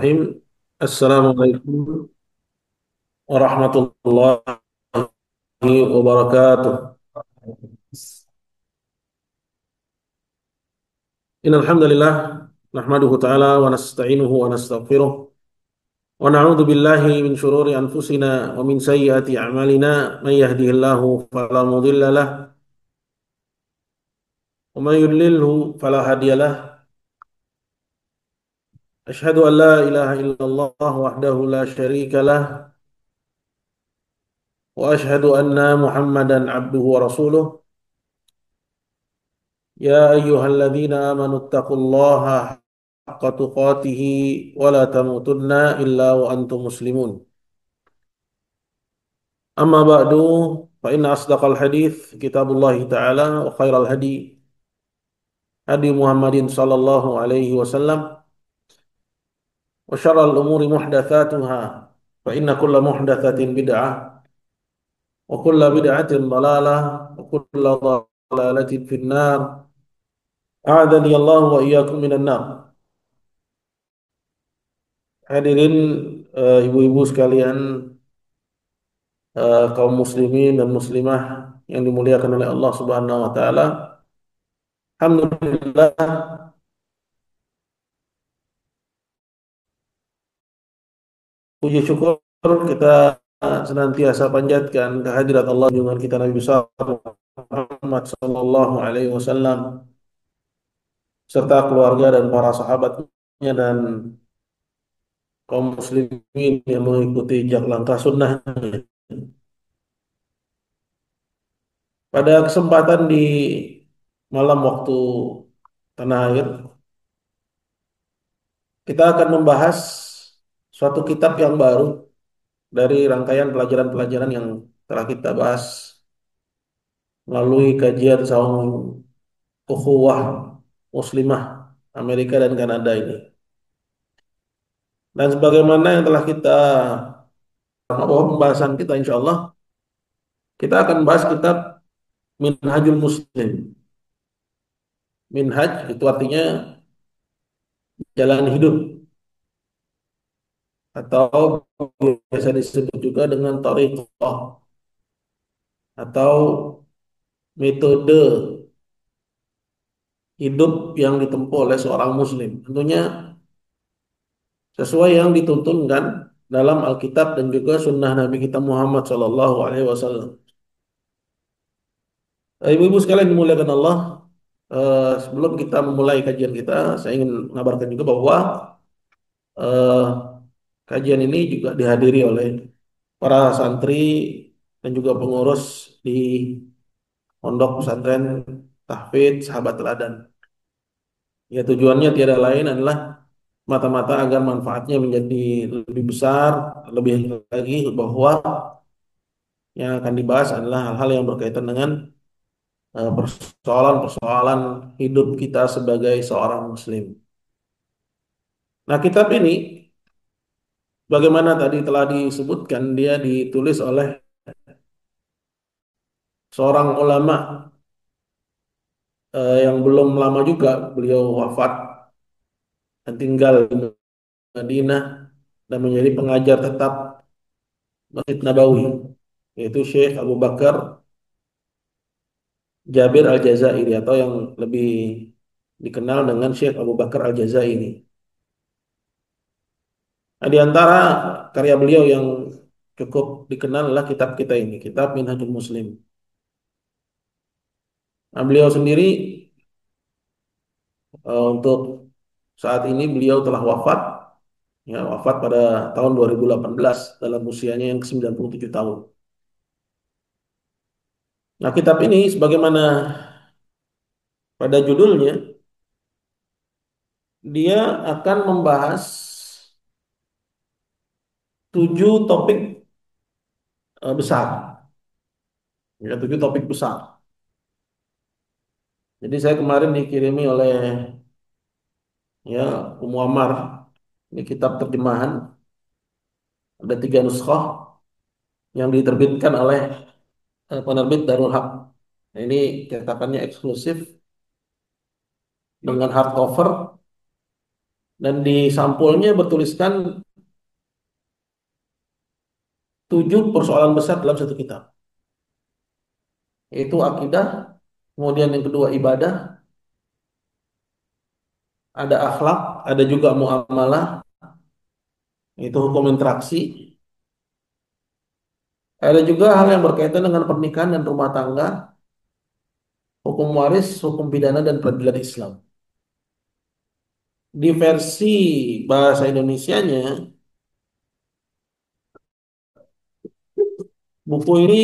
Assalamualaikum warahmatullahi wabarakatuh. Innal hamdalillah nahmaduhu ta'ala wa nasta'inuhu wa nastaghfiruh wa na'udzu billahi min shururi anfusina wa min sayyiati a'malina may yahdihillahu fala mudilla lahu wa may yudlilhu fala hadiyalah. Asyhadu an la ilaha illallah wahdahu la syarika lah wa asyhadu anna Muhammadan abduhu wa rasuluh. يا أيها الذين آمنوا اتقوا الله حق تقاته ولا تموتن إلا وأنتم مسلمون. أما بعد فإن أصدق الحديث كتاب الله تعالى وخير الهدي هدي محمد صلى الله عليه وسلم وشر الأمور محدثاتها فإن كل محدثة بدعة وكل بدعة ضلالة وكل ضلالة في النار. أعاذني الله وإياكم من النار. Hadirin ibu-ibu sekalian, kaum muslimin dan muslimah yang dimuliakan oleh Allah Subhanahu wa taala. Alhamdulillah, puji syukur kita senantiasa panjatkan kehadirat Allah junjungan kita Nabi besar Muhammad sallallahu alaihi wasallam serta keluarga dan para sahabatnya dan kaum muslimin yang mengikuti jejak langkah sunnah. Pada kesempatan di malam waktu tanah air, kita akan membahas suatu kitab yang baru dari rangkaian pelajaran-pelajaran yang telah kita bahas melalui kajian Saung Ukhuwah Muslimah Amerika dan Kanada ini. Dan sebagaimana yang telah kita bahwa pembahasan kita insya Allah kita akan bahas kitab Minhajul Muslim. Minhaj itu artinya jalan hidup atau biasa disebut juga dengan thariqah atau metode hidup yang ditempuh oleh seorang muslim. Tentunya sesuai yang dituntunkan dalam Alkitab dan juga sunnah Nabi kita Muhammad Sallallahu Alaihi Wasallam. Ibu-ibu sekalian dimuliakan Allah, sebelum kita memulai kajian kita, saya ingin mengabarkan juga bahwa eh, kajian ini juga dihadiri oleh para santri dan juga pengurus di Pondok Pesantren Tahfidz Sahabat Teladan. Ya tujuannya tiada lain adalah mata-mata agar manfaatnya menjadi lebih besar, lebih lagi bahwa yang akan dibahas adalah hal-hal yang berkaitan dengan persoalan-persoalan hidup kita sebagai seorang muslim. Nah, kitab ini bagaimana tadi telah disebutkan dia ditulis oleh seorang ulama yang belum lama juga beliau wafat dan tinggal di Madinah dan menjadi pengajar tetap Masjid Nabawi, yaitu Syekh Abu Bakar Jabir Al-Jazairi atau yang lebih dikenal dengan Syekh Abu Bakar Al-Jazairi. Nah, di antara karya beliau yang cukup dikenal adalah kitab kita ini, kitab Minhajul Muslim. Nah, beliau sendiri untuk saat ini beliau telah wafat, ya, wafat pada tahun 2018 dalam usianya yang ke-97 tahun. Nah, kitab ini sebagaimana pada judulnya, dia akan membahas 7 topik besar, ya, 7 topik besar. Jadi saya kemarin dikirimi oleh ya Ummu Ammar ini kitab terjemahan, ada 3 nuskah yang diterbitkan oleh penerbit Darul Haq. Nah, ini cetakannya eksklusif dengan hardcover Dan di sampulnya bertuliskan 7 persoalan besar dalam satu kitab. Yaitu akidah, kemudian yang kedua ibadah, ada akhlak, ada juga muamalah, itu hukum interaksi, ada juga hal yang berkaitan dengan pernikahan dan rumah tangga, hukum waris, hukum pidana dan peradilan Islam. Di versi bahasa Indonesianya, buku ini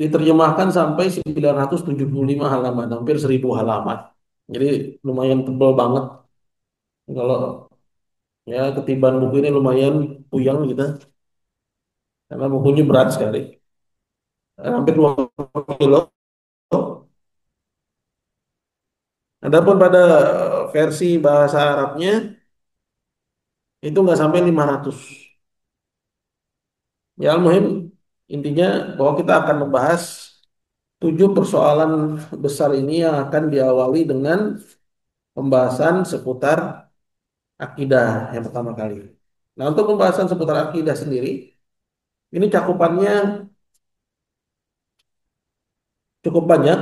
diterjemahkan sampai 975 halaman, hampir 1.000 halaman. Jadi lumayan tebal banget. Kalau ya ketiban buku ini lumayan puyeng gitu, karena bukunya berat sekali. Hampir 2 kilo. Adapun pada versi bahasa Arabnya itu nggak sampai 500. Ya, al-muhim intinya bahwa kita akan membahas 7 persoalan besar ini yang akan diawali dengan pembahasan seputar akidah yang pertama kali. Nah, untuk pembahasan seputar akidah sendiri, ini cakupannya cukup banyak,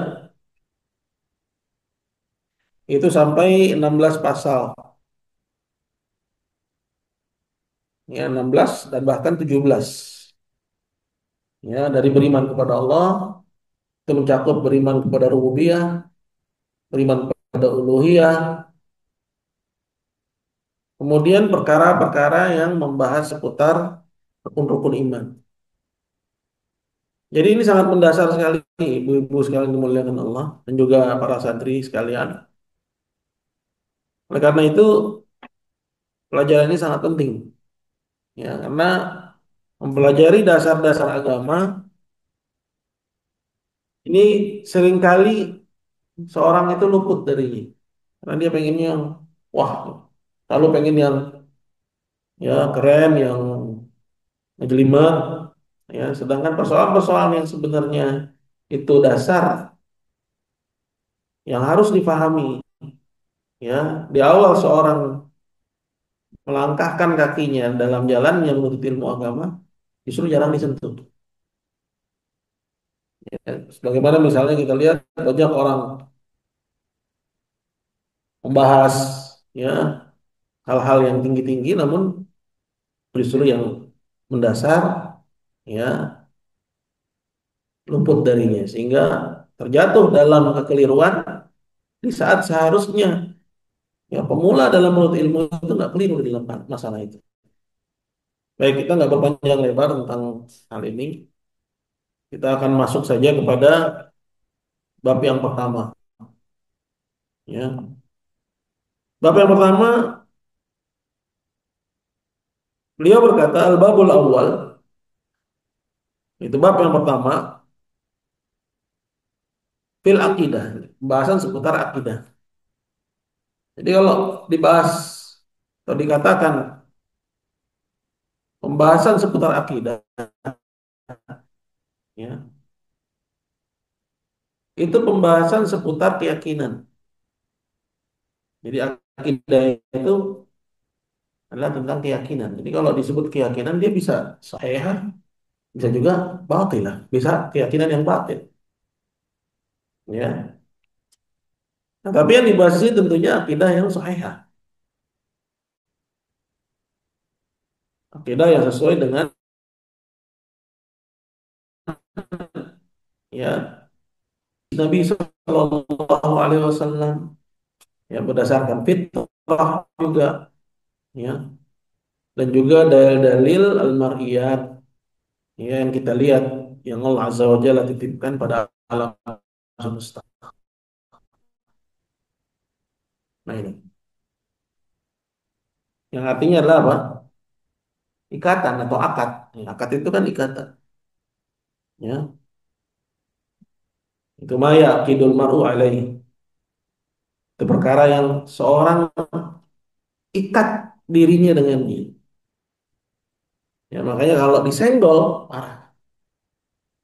itu sampai 16 pasal. Ya, 16 dan bahkan 17. Ya, dari beriman kepada Allah, itu mencakup beriman kepada rububiyah, beriman kepada uluhiyah, kemudian perkara-perkara yang membahas seputar rukun-rukun iman. Jadi ini sangat mendasar sekali, ibu-ibu sekalian dimuliakan Allah dan juga para santri sekalian. Oleh karena itu, pelajaran ini sangat penting, ya, karena mempelajari dasar-dasar agama ini seringkali seorang itu luput darinya, karena dia pengen yang wah, lalu pengen yang ya keren, yang ngejelimet, ya, sedangkan persoalan-persoalan yang sebenarnya itu dasar yang harus difahami, ya, di awal seorang melangkahkan kakinya dalam jalan yang menuntut ilmu agama justru jarang disentuh. Ya, sebagaimana misalnya kita lihat banyak orang membahas ya hal-hal yang tinggi-tinggi, namun justru yang mendasar ya luput darinya, sehingga terjatuh dalam kekeliruan di saat seharusnya ya pemula dalam menuntut ilmu itu nggak keliru di dalam masalah itu. Baik, kita nggak berpanjang lebar tentang hal ini. Kita akan masuk saja kepada bab yang pertama. Ya, bab yang pertama, beliau berkata al-babul awal, itu bab yang pertama, fil akidah, pembahasan seputar akidah. Jadi kalau dibahas atau dikatakan pembahasan seputar akidah, ya, itu pembahasan seputar keyakinan. Jadi akidah itu adalah tentang keyakinan. Jadi kalau disebut keyakinan dia bisa sahih, bisa juga batil lah, bisa keyakinan yang batil. Ya. Nah, tapi yang dibahas ini tentunya akidah yang sahih, akidah yang sesuai dengan ya Nabi Shallallahu Alaihi Wasallam, ya berdasarkan fitrah juga, ya, dan juga dalil-dalil al-mar'iyat, ya, yang kita lihat yang Allah Azza wa Jalla titipkan pada alam semesta. Nah ini, yang artinya adalah apa? Ikatan atau akad. Ya, akad itu kan ikatan. Ya, itu maya kidul mar'u alaih. Itu perkara yang seorang ikat dirinya dengannya. Ya, makanya kalau disenggol, marah.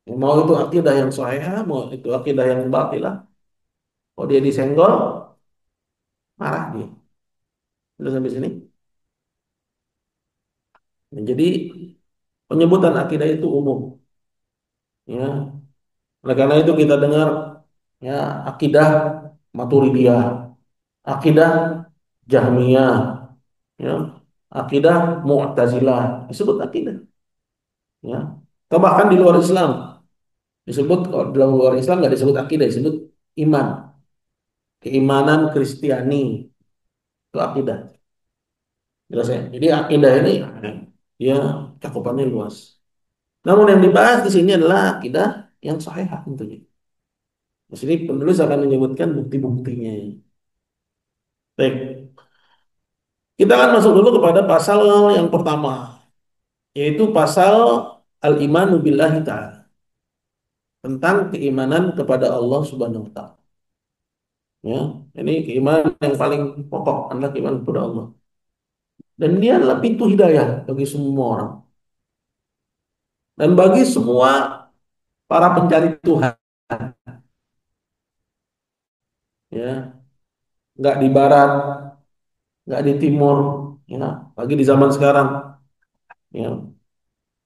Ya, mau itu akidah yang sahih, mau itu akidah yang batilah. Kalau dia disenggol, marah dia. Sudah sampai sini. Nah, jadi penyebutan akidah itu umum, ya. Oleh karena itu kita dengar ya akidah Maturidiyah, akidah Jahmiyah, ya, akidah Mu'tazilah disebut akidah, ya. Atau bahkan di luar Islam disebut, kalau di luar Islam nggak disebut akidah, disebut iman, keimanan Kristiani itu akidah. Jelas ya. Jadi akidah ini ya cakupannya luas. Namun yang dibahas di sini adalah akidah yang sahih tentunya. Di sini penulis akan menyebutkan bukti-buktinya. Baik, kita akan masuk dulu kepada pasal yang pertama, yaitu pasal al-imanu billahi ta'ala, tentang keimanan kepada Allah Subhanahu wa taala. Ya, ini keimanan yang paling pokok adalah keimanan kepada Allah. Dan dia adalah pintu hidayah bagi semua orang dan bagi semua para pencari Tuhan. Ya, nggak di barat, nggak di timur, ya, lagi di zaman sekarang. Ya,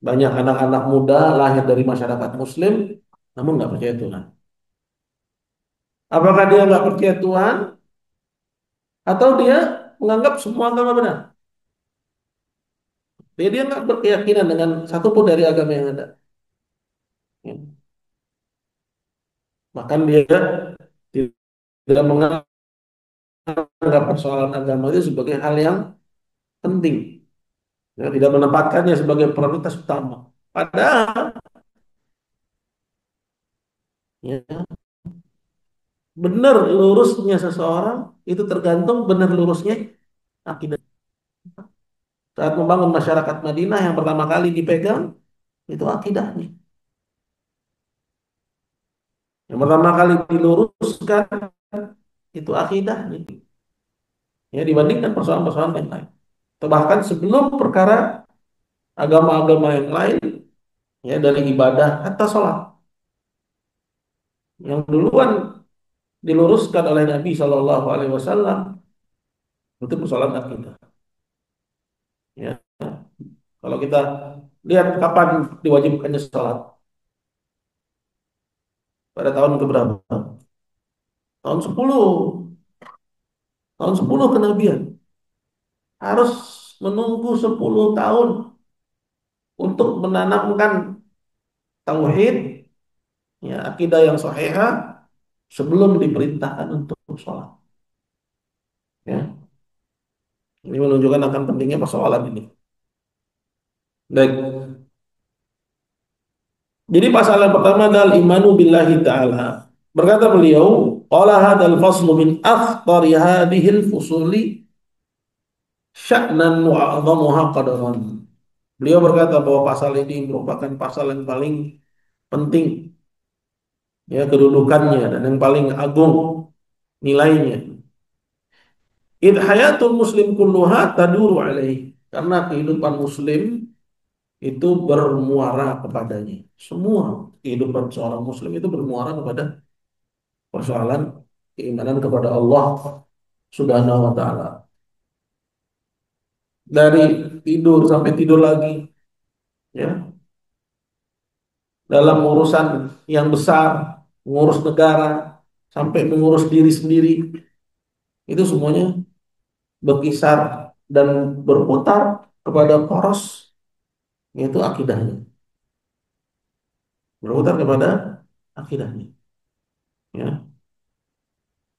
banyak anak-anak muda lahir dari masyarakat Muslim, namun nggak percaya Tuhan. Apakah dia nggak percaya Tuhan atau dia menganggap semua agama benar? Dia nggak berkeyakinan dengan satupun dari agama yang ada. Ya. Bahkan dia tidak menganggap persoalan agama itu sebagai hal yang penting. Ya, tidak menempatkannya sebagai prioritas utama. Padahal ya, benar lurusnya seseorang itu tergantung benar lurusnya akidah. Saat membangun masyarakat Madinah yang pertama kali dipegang itu akidahnya. Yang pertama kali diluruskan itu akidahnya. Ya, dibandingkan persoalan-persoalan yang lain. Atau bahkan sebelum perkara agama-agama yang lain, ya, dari ibadah atau sholat, yang duluan diluruskan oleh Nabi Shallallahu Alaihi Wasallam itu persoalan akidah. Ya, kalau kita lihat kapan diwajibkannya sholat, pada tahun keberapa? Tahun 10, tahun 10 kenabian. Harus menunggu 10 tahun untuk menanamkan tauhid, ya, akidah yang sahihah sebelum diperintahkan untuk sholat. Ya, ini menunjukkan akan pentingnya persoalan ini. Baik. Jadi pasal yang pertama adalah imanu billahi ta'ala. Berkata beliau, qala hadzal faslu min akhtari hadhil fusuli sya'nan wa a'dhamuha qadaran. Beliau berkata bahwa pasal ini merupakan pasal yang paling penting, ya, kedudukannya dan yang paling agung nilainya. Id hayatul muslim kulluha taduru alaih. Karena kehidupan muslim itu bermuara kepadanya. Semua kehidupan seorang muslim itu bermuara kepada persoalan keimanan kepada Allah Subhanahu wa taala. Dari tidur sampai tidur lagi, ya, dalam urusan yang besar, mengurus negara sampai mengurus diri sendiri, itu semuanya berkisar dan berputar kepada poros, yaitu akidahnya. Berputar kepada akidahnya, ya.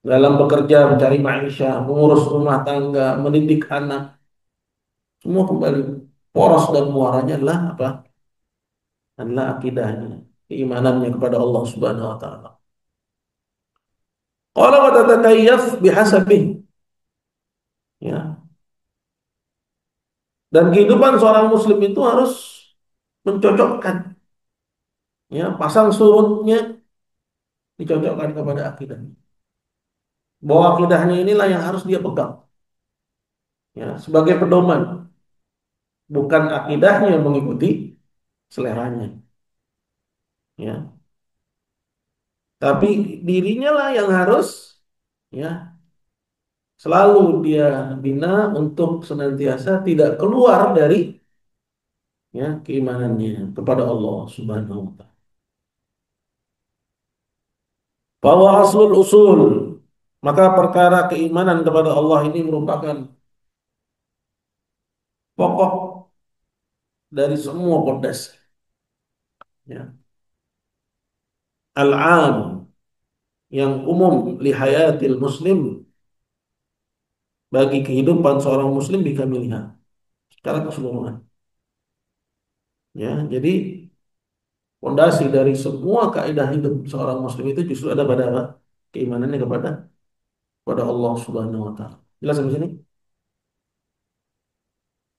Dalam bekerja, mencari maisha, mengurus rumah tangga, mendidik anak, semua kembali poros dan muaranya adalah apa? Adalah akidahnya, keimanannya kepada Allah Subhanahu wa taala. Qala wa tatakayyaf bihasabih. Ya. Dan kehidupan seorang muslim itu harus mencocokkan, ya, pasang surutnya dicocokkan kepada akidahnya. Bahwa akidahnya inilah yang harus dia pegang, ya, sebagai pedoman, bukan akidahnya yang mengikuti seleranya, ya. Tapi dirinya lah yang harus, ya, Selalu dia bina untuk senantiasa tidak keluar dari ya keimanannya kepada Allah Subhanahu wa taala. Bahwa aslul usul, maka perkara keimanan kepada Allah ini merupakan pokok dari semua pondasi. Ya. Al-am yang umum lihayatil muslim bagi kehidupan seorang muslim bikamilha secara keseluruhan. Ya, jadi pondasi dari semua kaidah hidup seorang muslim itu justru ada pada apa? Keimanannya kepada Allah Subhanahu wa taala. Jelas sampai sini?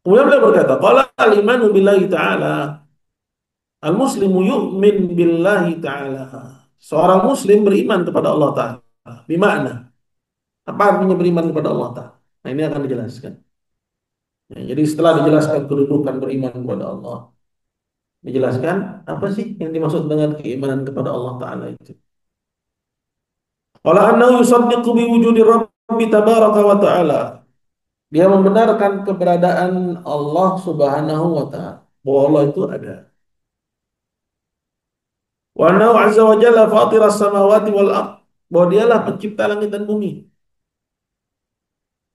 Kemudian beliau berkata, qala al-imanu billahi ta'ala, al-muslimu yu'min billahi ta'ala. Seorang muslim beriman kepada Allah taala. Bimana? Apa artinya beriman kepada Allah taala? Nah, ini akan dijelaskan. Ya, jadi setelah dijelaskan kedudukan beriman kepada Allah, dijelaskan apa sih yang dimaksud dengan keimanan kepada Allah taala itu. Qala annahu yusaddiqu bi wujudi rabbi tabaraka wa ta'ala. Dia membenarkan keberadaan Allah Subhanahu wa taala. Bahwa Allah itu ada. Wa annahu azza wa jalla fatiras samawati wal ard. Bahwa dialah pencipta langit dan bumi.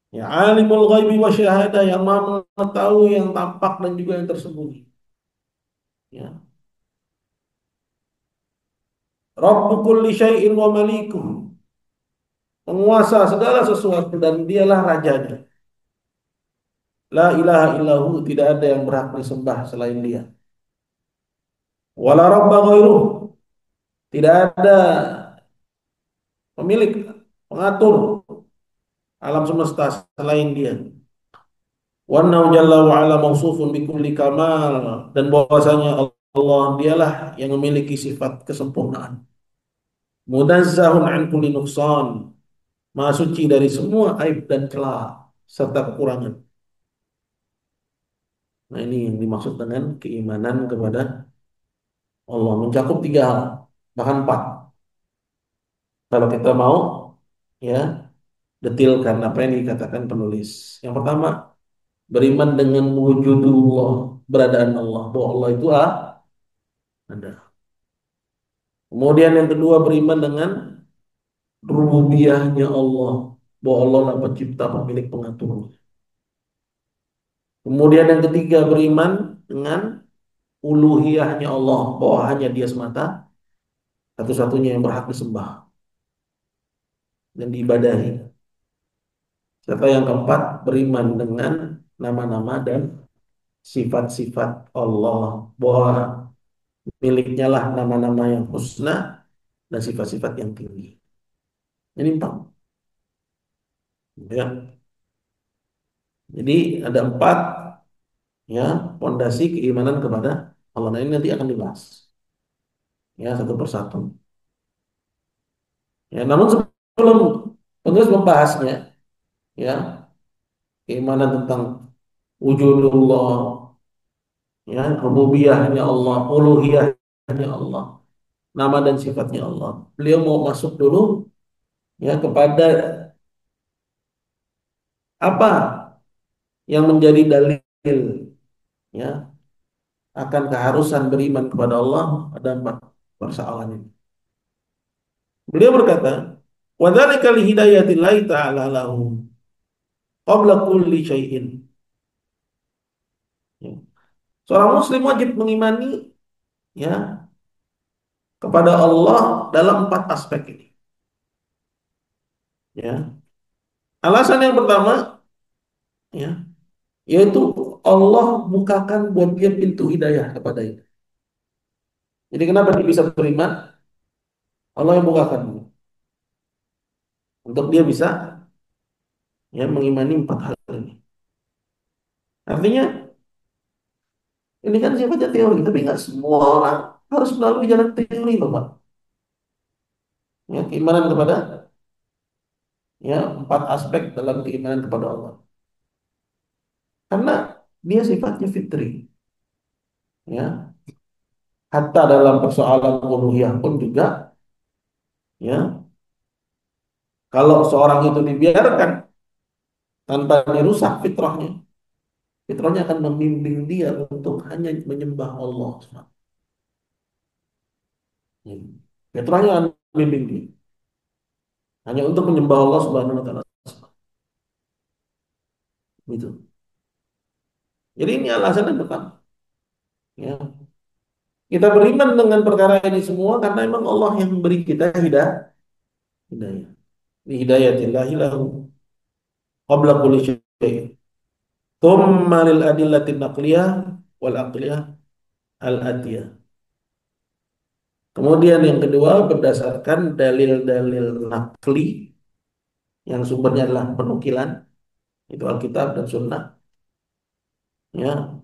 Ya, alimul ghaibi wa syahadah, yang maha mengetahui yang tampak dan juga yang tersembunyi. Ya. Rabbu kulli syai'in wa malikuh. Penguasa segala sesuatu dan dialah rajanya. La ilaha illahu, tidak ada yang berhak disembah selain dia. Wala rabba ghairuh, tidak ada pemilik, pengatur alam semesta selain dia. Wa annahu jalla wa ala mausufun bi kulli kamal, dan bahwasanya Allah dialah yang memiliki sifat kesempurnaan. Munazzahun an kulli nuqsan, maha suci dari semua aib dan celah serta kekurangan. Nah, ini yang dimaksud dengan keimanan kepada Allah, mencakup tiga hal, bahkan empat. Kalau kita mau ya detilkan apa yang dikatakan penulis. Yang pertama, beriman dengan wujudullah, beradaan Allah, bahwa Allah itu ada. Kemudian yang kedua, beriman dengan rububiyahnya Allah, bahwa Allah lah pencipta, pemilik, pengatur. Kemudian yang ketiga, beriman dengan uluhiyahnya Allah, bahwa hanya Dia semata satu-satunya yang berhak disembah dan diibadahi. Serta yang keempat, beriman dengan nama-nama dan sifat-sifat Allah, bahwa miliknya lah nama-nama yang husna dan sifat-sifat yang tinggi. Ini empat. Ya. Jadi ada empat ya pondasi keimanan kepada Allah. Nah, ini nanti akan dibahas ya satu persatu. Ya, namun sebelum penulis membahasnya, ya keimanan tentang wujudullah, ya rububiyahnya Allah, uluhiyahnya Allah, nama dan sifatnya Allah. Beliau mau masuk dulu ya kepada apa yang menjadi dalil ya akan keharusan beriman kepada Allah pada empat persoalan ini. Beliau berkata, "Wa dzalika li hidayatillahi ta'ala lahu qabla kulli syai'in." Ya. Seorang muslim wajib mengimani ya kepada Allah dalam empat aspek ini. Ya. Alasan yang pertama ya yaitu Allah bukakan buat dia pintu hidayah kepada itu. Jadi kenapa dia bisa beriman? Allah yang bukakan untuk dia bisa ya mengimani empat hal ini. Artinya ini kan sifatnya teori, tapi nggak semua orang harus melalui jalan teori, loh, Pak. Ya, keimanan kepada ya empat aspek dalam keimanan kepada Allah. Karena dia sifatnya fitri. Ya, hatta dalam persoalan uluhiyah pun juga ya kalau seorang itu dibiarkan tanpa dirusak fitrahnya. Fitrahnya akan membimbing dia untuk hanya menyembah Allah. Fitrahnya akan membimbing dia hanya untuk menyembah Allah Subhanahu wa taala. Gitu. Jadi ini alasan yang pertama. Ya. Kita beriman dengan perkara ini semua karena memang Allah yang memberi kita hidayah. Ini hidayatillahi lahu qabla kulli syai'. Tsumma lil adillatin naqliyah wal aqliyah al atiyah. Kemudian yang kedua berdasarkan dalil-dalil nakli yang sumbernya adalah penukilan itu Alkitab dan Sunnah, ya,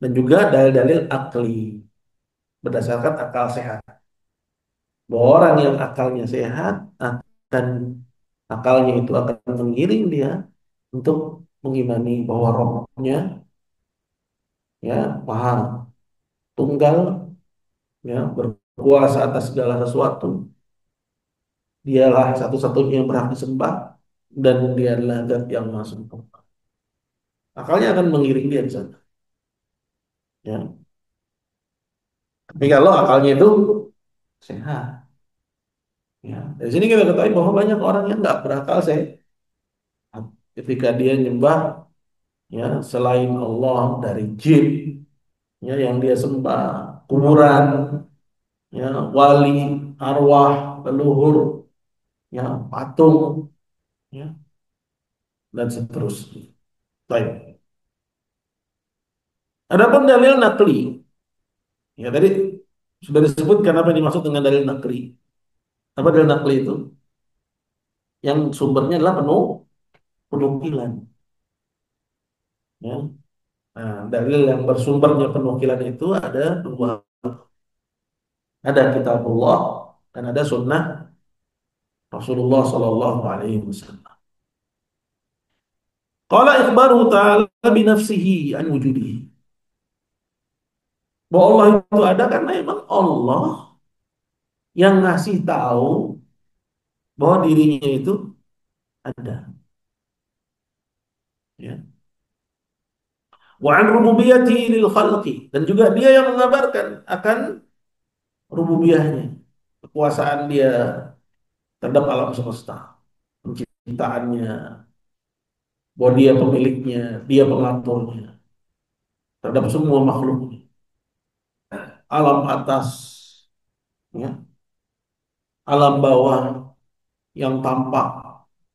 dan juga dalil-dalil akli berdasarkan akal sehat. Bahwa orang yang akalnya sehat akan akalnya itu akan mengiring dia untuk mengimani bahwa rohnya, ya, maha tunggal, ya, berkuasa atas segala sesuatu. Dialah satu-satunya yang berhak disembah dan dia adalah zat yang maha sempurna. Akalnya akan mengiring dia di sana. Ya. Tapi kalau akalnya itu sehat, ya. Dari sini kita ketahui bahwa banyak orang yang nggak berakal sehat. Ketika dia nyembah, ya, selain Allah dari jin, ya, yang dia sembah, kuburan, ya, wali, arwah, leluhur, ya, patung, ya, dan seterusnya. Baik. Adapun dalil nakli, ya tadi sudah disebutkan apa yang dimaksud dengan dalil nakli. Apa dalil nakli itu? Yang sumbernya adalah penukilan. Ya. Nah, dalil yang bersumbernya penukilan itu ada dua. Ada kitabullah dan ada sunnah Rasulullah Sallallahu Alaihi Wasallam. Qala ikhbaru ta'ala binafsihi an wujudihi. Bahwa Allah itu ada karena memang Allah yang ngasih tahu bahwa dirinya itu ada. Ya. Wa an rububiyatihi lil khalqi. Dan juga dia yang mengabarkan akan rububiyahnya. Kekuasaan dia terhadap alam semesta. Penciptaannya. Bahwa dia pemiliknya. Dia pengaturnya. Terhadap semua makhluknya. Alam atas. Ya. Alam bawah yang tampak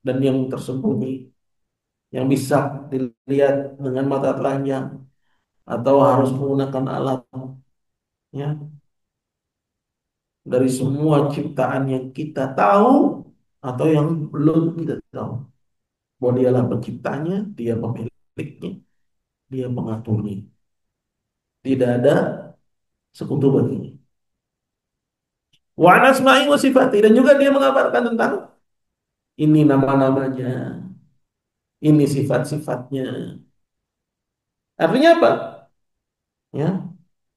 dan yang tersembunyi. Yang bisa dilihat dengan mata telanjang. Atau harus menggunakan alat. Ya. Dari semua ciptaan yang kita tahu atau yang belum kita tahu. Bahwa dialah penciptanya, dia pemiliknya, dia mengaturnya. Tidak ada sekutu baginya. Wa an asma'i wa sifati. Dan juga dia mengabarkan tentang ini nama-namanya, ini sifat-sifatnya. Artinya apa? Ya,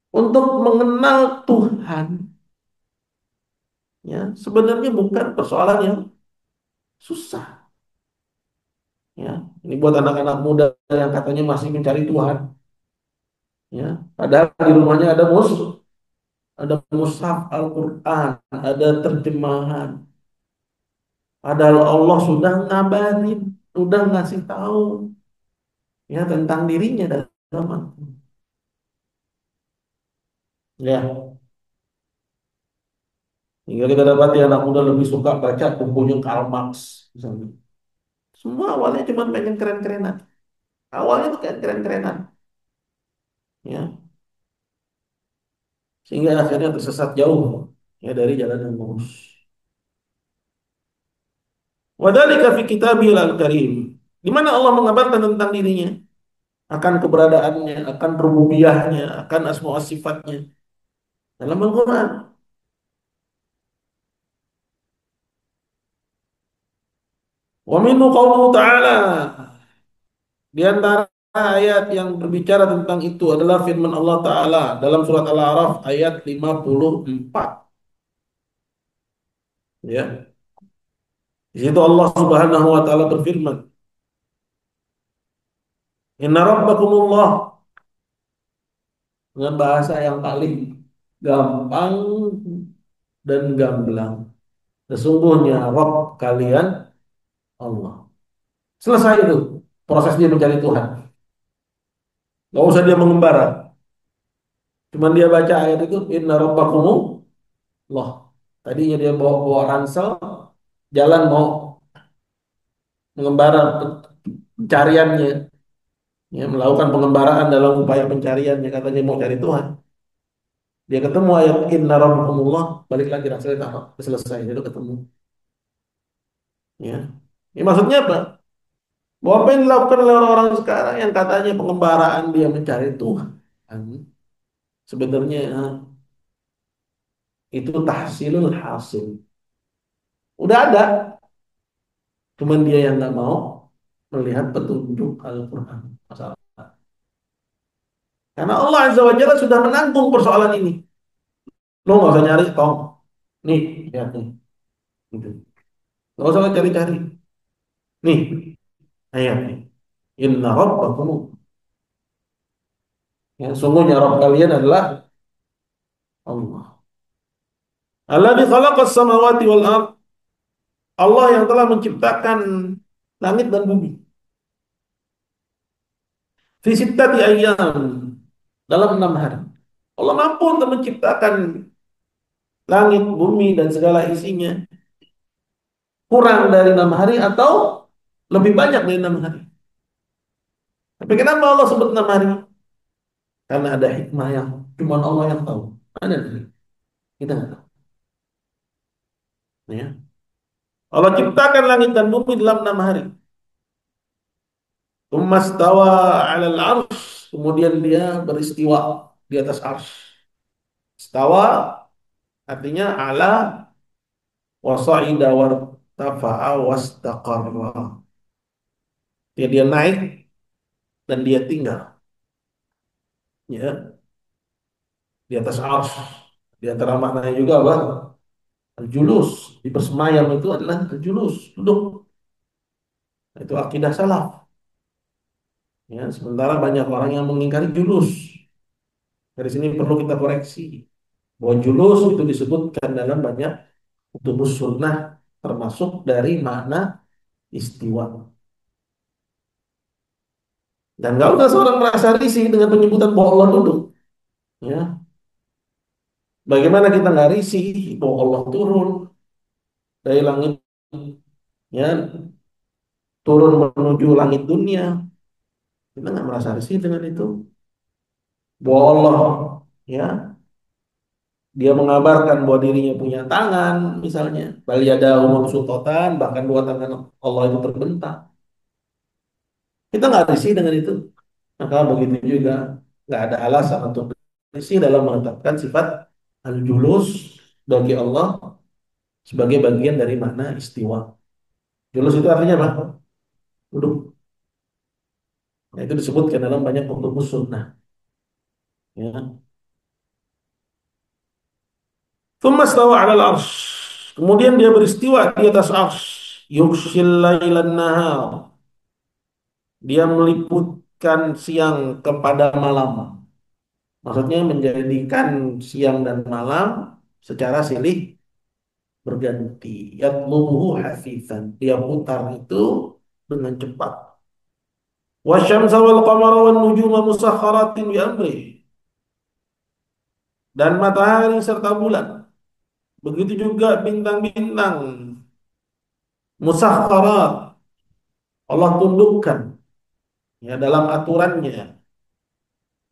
untuk mengenal Tuhan, ya, sebenarnya bukan persoalan yang susah. Ya, ini buat anak-anak muda yang katanya masih mencari Tuhan. Ya, padahal di rumahnya ada mushaf Al-Quran, ada terjemahan. Padahal Allah sudah ngabarin, sudah ngasih tahu, ya, tentang dirinya dalam Al-Quran. Ya, hingga kita dapati anak muda lebih suka baca bukunya Karl Marx, misalnya. Semua awalnya cuma pengen keren-kerenan. Awalnya tuh kayak keren-kerenan, ya, sehingga akhirnya tersesat jauh, ya, dari jalan yang lurus. Wadzalika fi kitabil al-karim. Di mana Allah mengabarkan tentang dirinya, akan keberadaannya, akan rububiyahnya, akan asma wa sifatnya dalam Al-Quran. Wa minhu qawluhu ta'ala. Di antara ayat yang berbicara tentang itu adalah firman Allah Ta'ala dalam surat Al-A'raf ayat 54. Ya. Di situ Allah Subhanahu wa taala berfirman, Inna rabbakumullah, dengan bahasa yang paling gampang dan gamblang. Sesungguhnya Rabb kalian Allah. Selesai itu proses dia mencari Tuhan. Gak usah dia mengembara. Cuman dia baca ayat itu, Inna rabbakumullah. Tadinya dia bawa bawa ransel, jalan mau mengembara pencariannya, ya, melakukan pengembaraan dalam upaya pencariannya, katanya mau cari Tuhan. Dia ketemu ayat Inna rabbakumullah, balik lagi rasanya tamat, selesai, itu ketemu. Ya. Ini maksudnya apa? Bahwa apa yang dilakukan oleh orang-orang sekarang yang katanya pengembaraan dia mencari Tuhan, sebenarnya itu tahsilul hasil. Udah ada, cuman dia yang nggak mau melihat petunjuk Al-Quran. Masalah. Karena Allah Azza wa Jalla sudah menanggung persoalan ini. Lo nggak usah nyari, tong. Nih, lihat nih. Gitu. Nggak usah cari-cari. Nih, ayat nih. Inna rabbakum. Ya, sungguhnya Rabb kalian adalah Allah. Alladzi khalaqas samawati wal ard. Allah yang telah menciptakan langit dan bumi. Fi sittati ayyam. Dalam 6 hari. Allah mampu untuk menciptakan langit, bumi, dan segala isinya. Kurang dari 6 hari atau lebih banyak dari 6 hari. Tapi kenapa Allah sebut 6 hari? Karena ada hikmah yang cuma Allah yang tahu. Ada nih. Kita nggak tahu. Ya. Allah ciptakan langit dan bumi dalam 6 hari. Tumastawa alal arsh. Kemudian dia beristiwa di atas arsh. Stawa artinya ala wasa'ida wartafa'a wastaqarra. Dia naik dan dia tinggal. Ya, di atas arsh. Di antara maknanya juga apa? Al-julus. Di bersemayam itu adalah al-julus. Duduk. Itu akidah salaf. Ya, sementara banyak orang yang mengingkari julus. Dari sini perlu kita koreksi. Bahwa julus itu disebutkan dalam banyak kutubus sunnah. Termasuk dari makna istiwa. Dan nggak usah seorang merasa risih dengan penyebutan bahwa Allah duduk. Ya, bagaimana kita nggak risih bahwa Allah turun dari langit, ya, turun menuju langit dunia. Kita nggak merasa risih dengan itu. Bahwa Allah, ya, dia mengabarkan bahwa dirinya punya tangan, misalnya. Bal yadahu mabsutatan, bahkan dua tangan Allah itu terbentang. Kita nggak risih dengan itu. Maka begitu juga nggak ada alasan untuk risih dalam menetapkan sifat al-julus bagi Allah sebagai bagian dari makna istiwa. Julus itu artinya apa? Duduk. Nah, itu disebutkan dalam banyak kutub sunnah. Ya. Tsumma stawa 'alal arsy. Kemudian dia beristiwa di atas arsy. Yughshil lailan nahar. Dia meliputkan siang kepada malam. Maksudnya menjadikan siang dan malam secara silih berganti. Yatlubuhu hafifan. Dia putar itu dengan cepat. Wasyamsa wal qamara wan nujuma musakhkharatin bi amri. Dan matahari serta bulan. Begitu juga bintang-bintang musakhkharat. Allah tundukkan, ya, dalam aturannya.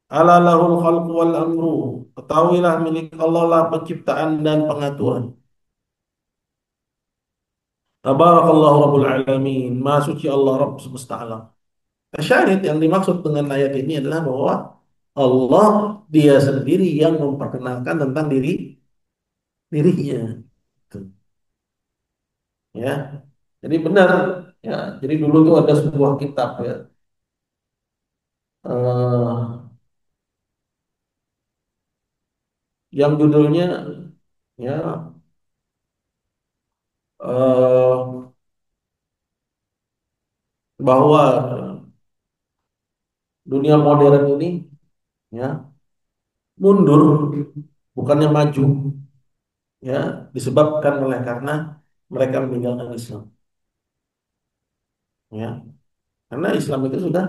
Ala lahul khalqu wal amru. Ketahuilah milik Allah lah penciptaan dan pengaturan. Tabarakallahu rabbul alamin. Maha suci Allah Rabb semesta alam. Syahid yang dimaksud dengan ayat ini adalah bahwa Allah dia sendiri yang memperkenalkan tentang dirinya. Tuh, ya. Jadi benar, ya. Jadi dulu tuh ada sebuah kitab, ya, yang judulnya, ya, bahwa dunia modern ini ya mundur bukannya maju ya disebabkan oleh karena mereka meninggalkan Islam ya karena Islam itu sudah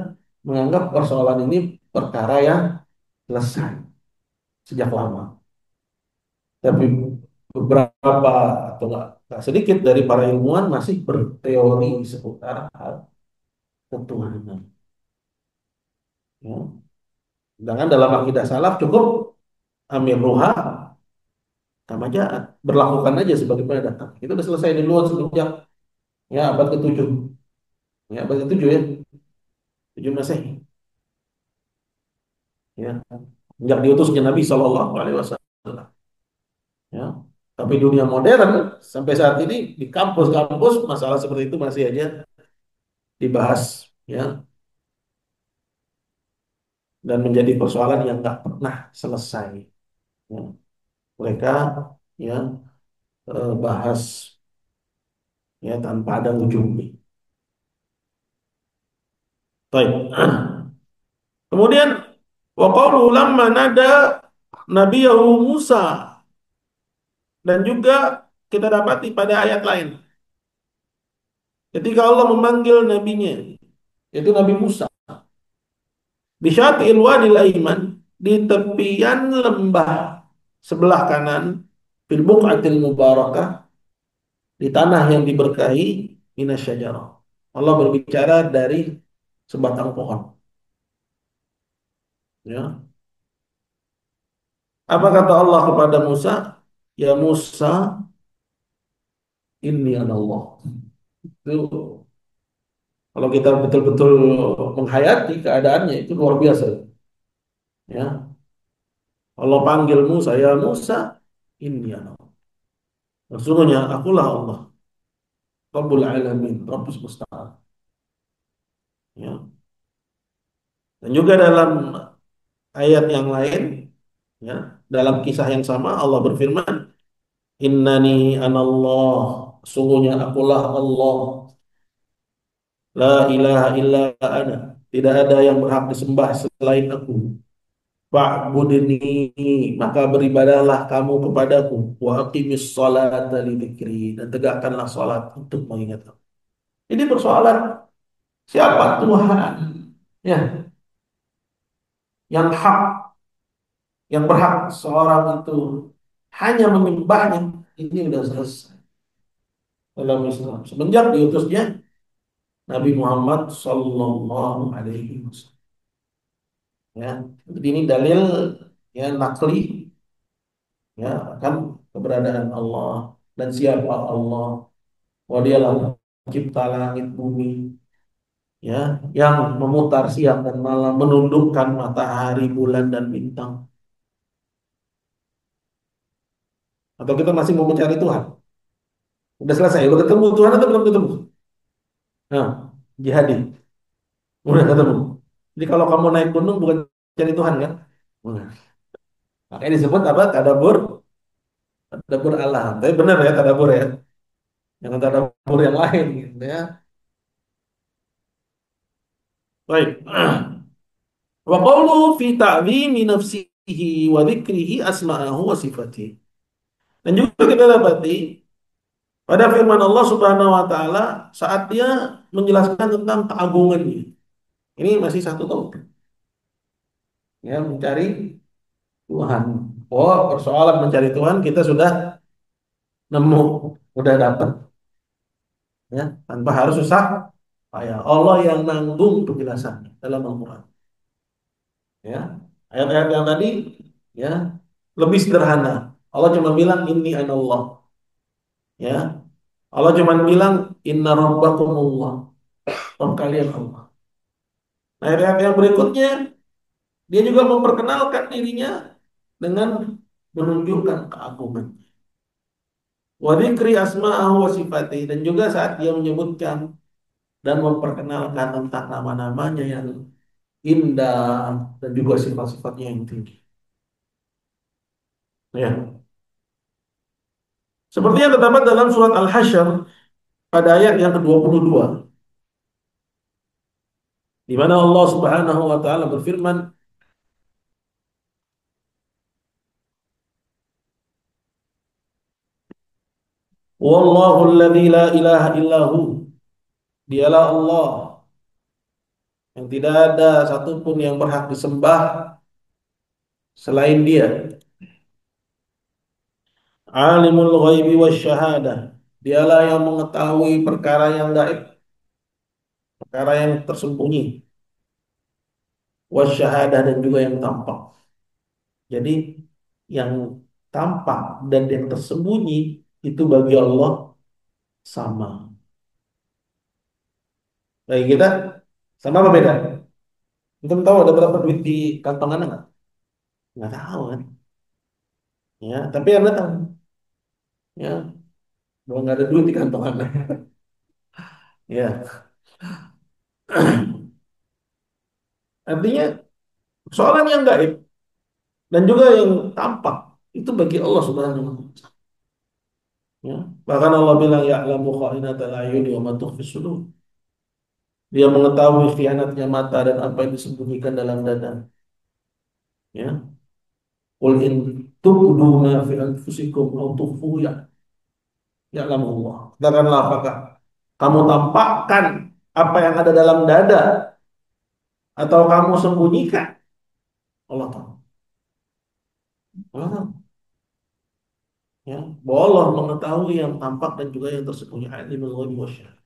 menganggap persoalan ini perkara yang selesai sejak lama tapi beberapa atau nggak sedikit dari para ilmuwan masih berteori seputar hal ketuhanan ya. Sedangkan dalam akidah salaf cukup amil ruha sama jaat berlakukan aja sebagaimana datang itu udah selesai di luar sejak ya abad ke-7 ya abad ke-7 ya 7 Masehi ya sejak diutusnya Nabi Shallallahu Alaihi Wasallam ya tapi dunia modern sampai saat ini di kampus-kampus masalah seperti itu masih aja dibahas ya dan menjadi persoalan yang nggak pernah selesai ya. Mereka ya bahas ya tanpa ada ujungnya. Baik. Kemudian wa qalu lamma nada nabiyahu Musa dan juga kita dapati pada ayat lain ketika Allah memanggil nabinya yaitu Nabi Musa Bisyatil wadil aiman di tepian lembah sebelah kanan fil buqatil mubarakah di tanah yang diberkahi minasyajarah. Allah berbicara dari sebatang pohon. Ya. Apa kata Allah kepada Musa? Ya Musa, ini Allah. Itu kalau kita betul-betul menghayati keadaannya itu luar biasa. Ya. Allah panggil Musa, ya Musa, ini Allah. Sesungguhnya akulah Allah. Rabbul Alamin, Rabbus Musta'an. Ya. Dan juga dalam ayat yang lain, ya, dalam kisah yang sama Allah berfirman, Innani anallah, sungguhnya akulah Allah, la ilaha illa ana, tidak ada yang berhak disembah selain aku. Fa'budni, maka beribadahlah kamu kepadaku. Wa aqimis salata li dzikri, dan tegakkanlah salat untuk mengingat aku. Ini persoalan siapa Tuhan? Ya, yang hak yang berhak seorang itu hanya menyembahnya ini sudah selesai dalam Islam semenjak diutusnya Nabi Muhammad Sallallahu Alaihi Wasallam ya jadi ini dalil ya nakli ya akan keberadaan Allah dan siapa Allah bahwa dialah pencipta langit bumi ya yang memutar siang dan malam menundukkan matahari bulan dan bintang atau kita masih mau mencari Tuhan udah selesai udah ketemu Tuhan atau belum ketemu nah jihadi udah ketemu. Jadi kalau kamu naik gunung bukan cari Tuhan kan? Hmm. Makanya disebut apa? Tadabur, tadabur Allah. Tapi benar ya tadabur ya. Jangan tadabur yang lain gitu ya. Baik. Wa qawluhu fi ta'zimi nafsihi wa dzikrihi asma'ahu wa sifatihi. Dan juga kita dapati pada firman Allah Subhanahu wa taala saat dia menjelaskan tentang keagungannya. Ini masih satu topik. Ya, mencari Tuhan. Oh, persoalan mencari Tuhan kita sudah nemu, udah dapat ya, tanpa harus susah payah. Allah yang nanggung penjelasannya dalam Al-Quran. Ya, ayat-ayat yang tadi ya lebih sederhana. Allah cuma bilang ini anallah. Ya, Allah cuma bilang inna rabbakumullah. Rabb kalian Allah. Nah, ayat-ayat yang berikutnya dia juga memperkenalkan dirinya dengan menunjukkan keagungan. Wa dzikri asma'ahu wa sifatihi dan juga saat dia menyebutkan dan memperkenalkan tentang nama-namanya yang indah dan juga sifat-sifatnya yang tinggi. Ya. Seperti yang terdapat dalam surat Al-Hasyr pada ayat yang ke-22. Di mana Allah Subhanahu wa taala berfirman, "Wallahu alladzi la ilaha illahu." Dialah Allah yang tidak ada satupun yang berhak disembah selain Dia. Alimul ghaibi wasyahadah. Dialah yang mengetahui perkara yang gaib, perkara yang tersembunyi, wasyahadah dan juga yang tampak. Jadi yang tampak dan yang tersembunyi itu bagi Allah sama. Bagi kita sama apa beda? Kita tahu ada berapa duit di kantong Anda nggak? Nggak tahu kan? Ya, tapi Anda tahu. Ya, bahwa nggak ada duit di kantong Anda. Ya, artinya soalan yang gaib dan juga yang tampak itu bagi Allah Subhanahu wa taala. Ya. Bahkan Allah bilang ya'lamu kha'inatal a'yuni wa ma tukhfis sudur. Dia mengetahui khianatnya mata dan apa yang disembunyikan dalam dada. Ya. Qul in tubdu ma fi anfusikum aw tukhfuhu ya'lamu Allah. Katakanlah apakah kamu tampakkan apa yang ada dalam dada atau kamu sembunyikan? Allah tahu. Allah tahu. Ya, bahwa Allah mengetahui yang tampak dan juga yang tersembunyi. Alimul ghaibi wasyahada.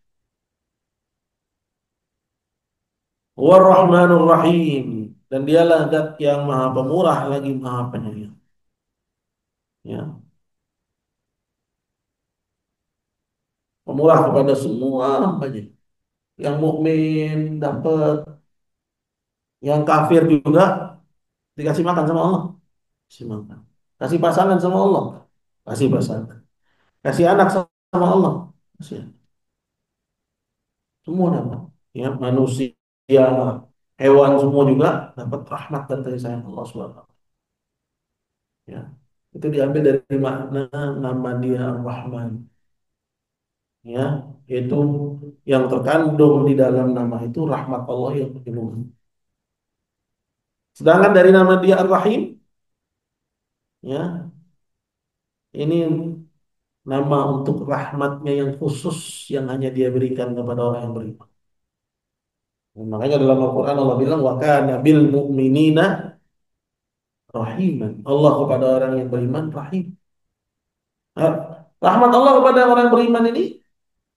War-Rahmanur Rahim, dan dialah zat yang maha pemurah lagi maha penyayang. Ya, pemurah kepada semua hambanya. Yang mukmin dapat, yang kafir juga dikasih makan sama Allah. Kasih makan. Kasih pasangan sama Allah. Kasih pasangan. Kasih anak sama Allah. Kasih. Semua dapat. Ya, manusia, hewan semua juga dapat rahmat dan kasih sayang Allah SWT. Ya. Itu diambil dari makna nama dia Ar-Rahman. Ya, yaitu yang terkandung di dalam nama itu rahmat Allah yang penuh. Sedangkan dari nama dia Ar-Rahim, ya, ini nama untuk rahmatnya yang khusus yang hanya dia berikan kepada orang yang beriman. Dan makanya dalam Al-Quran Allah bilang wa kana bil mu'minina rahiman. Allah kepada orang yang beriman rahim. Nah, rahmat Allah kepada orang beriman ini,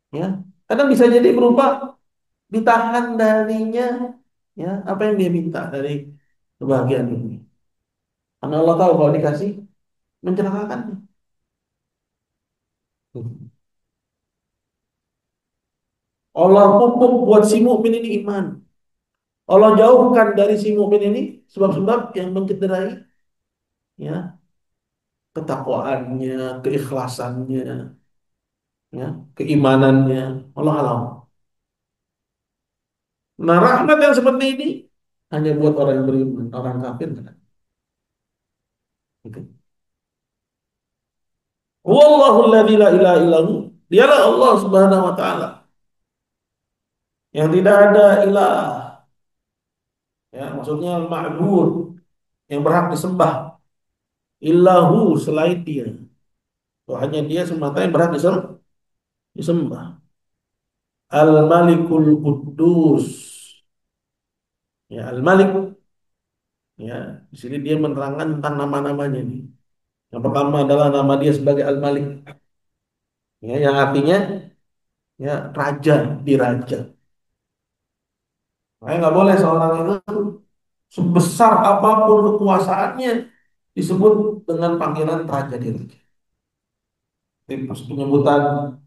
ya, kadang bisa jadi berupa ditahan darinya, ya, apa yang dia minta dari kebahagiaan ini. Karena Allah tahu kalau dikasih mencelakakan. Allah pupuk buat si mukmin ini iman. Allah jauhkan dari si mukmin ini sebab-sebab yang mencederai, ya, ketakwaannya, keikhlasannya, ya, keimanannya. Allah alam. Nah, rahmat yang seperti ini hanya buat orang yang beriman, orang kafir kan. Gitu. Wallahu alladzi la ilaha illahu. Dialah Allah Subhanahu wa taala yang tidak ada ilah, ya, maksudnya ma'bud yang berhak disembah illahu selain dia. Oh, hanya dia semata yang berhak disembah. Al-Malikul Quddus. Ya, Al-Malik, ya, di sini dia menerangkan tentang nama-namanya nih. Yang pertama adalah nama dia sebagai Al-Malik. Ya, yang artinya, ya, raja, diraja. Makanya nggak boleh seorang itu sebesar apapun kekuasaannya disebut dengan panggilan raja diraja. Itu penyebutan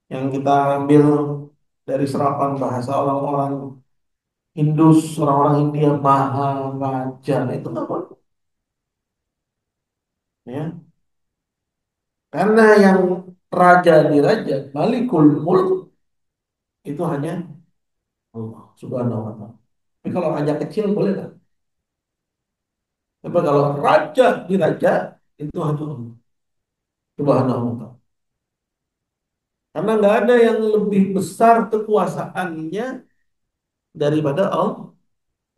yang kita ambil dari serapan bahasa orang-orang Indus, orang-orang India, Maharaja, itu nggak boleh. Ya. Karena yang raja di raja, Malikul Mulk, itu hanya Allah Subhanahu wa Ta'ala. Tapi kalau raja kecil boleh kan? Tapi kalau raja di raja, itu hanya Allah Subhanahu wa Ta'ala. Karena nggak ada yang lebih besar kekuasaannya daripada Allah,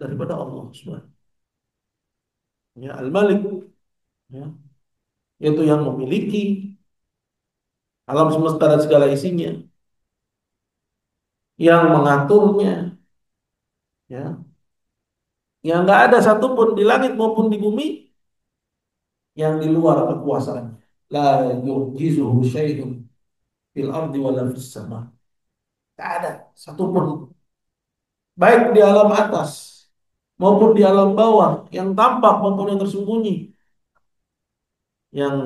daripada Allah Subhanahu. Ya, Al-Malik, ya, yaitu yang memiliki alam semesta dan segala isinya, yang mengaturnya, ya, yang nggak ada satupun di langit maupun di bumi yang di luar kekuasaannya. La yujizuhu syai'un fil ardi wala fis sama. Tak ada satupun, baik di alam atas maupun di alam bawah, yang tampak maupun yang tersembunyi, yang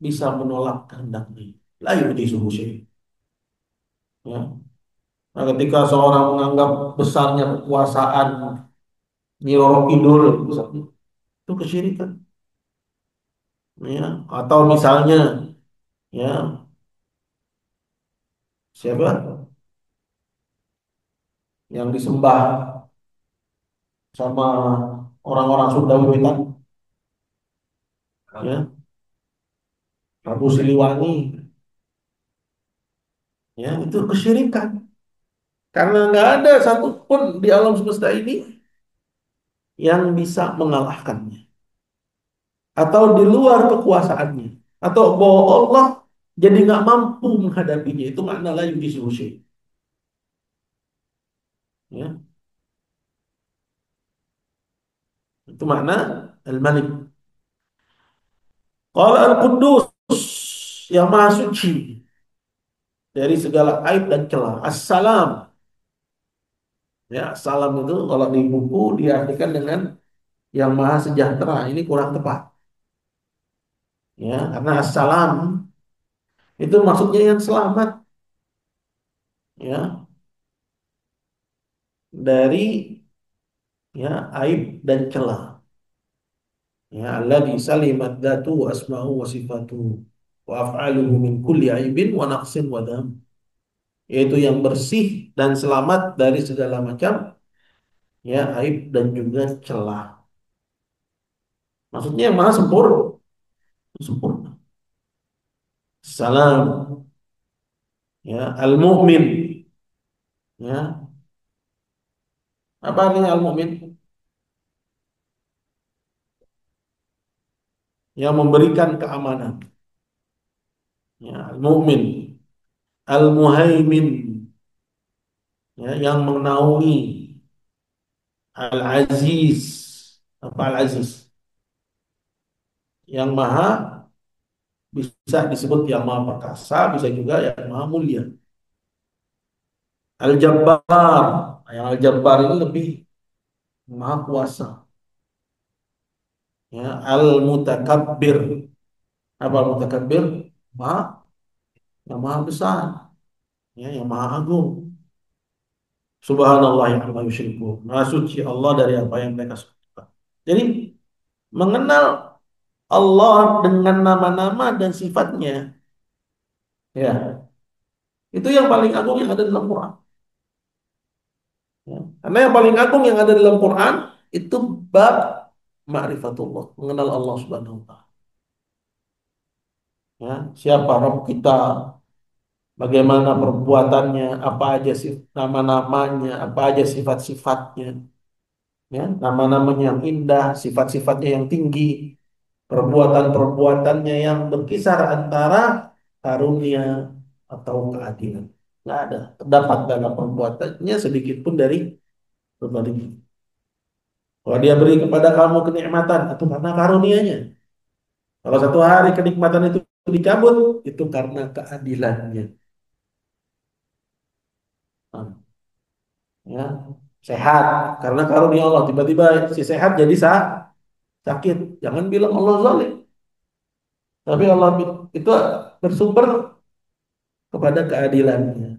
bisa menolak kehendaknya. La yujizuhu syai'un. Ya. Nah, ketika seorang menganggap besarnya kekuasaan Nyi Roro Kidul, itu kesyirikan. Ya. Atau misalnya, ya, siapa yang disembah sama orang-orang Sunda Wiwitan, ya, Prabu Siliwangi, ya, itu kesyirikan. Karena nggak ada satupun di alam semesta ini yang bisa mengalahkannya, atau di luar kekuasaannya, atau bahwa Allah jadi nggak mampu menghadapinya. Itu makna la yughithu syai'. Ya, itu makna al-Malik. Qala al-Quddus, yang maha suci dari segala aib dan celah. Assalam, ya, salam itu kalau di buku diartikan dengan yang maha sejahtera. Ini kurang tepat, ya, karena assalam itu maksudnya yang selamat, ya, dari, ya, aib dan celah. Ya, alladzi salimat dzatu wa asma'u wa sifatuhu wa af'aluhu min kulli aibin wa naqsin wa dam. Yaitu yang bersih dan selamat dari segala macam, ya, aib dan juga celah. Maksudnya yang maha sempurna, sempurna. Salam, ya, al-mu'min, ya. Apa artinya al-mu'min? Yang memberikan keamanan. Ya, al-mu'min, al-muhaimin, ya, yang menaungi, al-aziz. Apa al-aziz? Yang maha, bisa disebut yang maha perkasa, bisa juga yang maha mulia. Al-Jabbar, yang Al-Jabbar ini lebih maha kuasa. Ya, Al-Mutakabbir, apa Al-Mutakabbir? Maha, yang maha besar, ya, yang maha agung. Subhanallah yang amma yusyrikun. Maha suci Allah dari apa yang mereka sekutukan. Jadi mengenal Allah dengan nama-nama dan sifatnya, ya, itu yang paling agung yang ada dalam Quran. Ya. Karena yang paling agung yang ada dalam Quran itu bab ma'rifatullah, mengenal Allah Subhanahu wa taala. Ya, siapa Rabb kita, bagaimana perbuatannya, apa aja sih nama-namanya, apa aja sifat-sifatnya, ya, nama-namanya yang indah, sifat-sifatnya yang tinggi, perbuatan-perbuatannya yang berkisar antara karunia atau keadilan. Nggak ada terdapat dalam perbuatannya sedikit pun dari berbalik. Kalau dia beri kepada kamu kenikmatan, itu karena karunia-Nya. Kalau satu hari kenikmatan itu dicabut, itu karena keadilannya. Nah, ya, sehat karena karunia Allah. Tiba-tiba si sehat jadi sakit. Jangan bilang Allah zalim. Tapi Allah itu bersumber kepada keadilannya.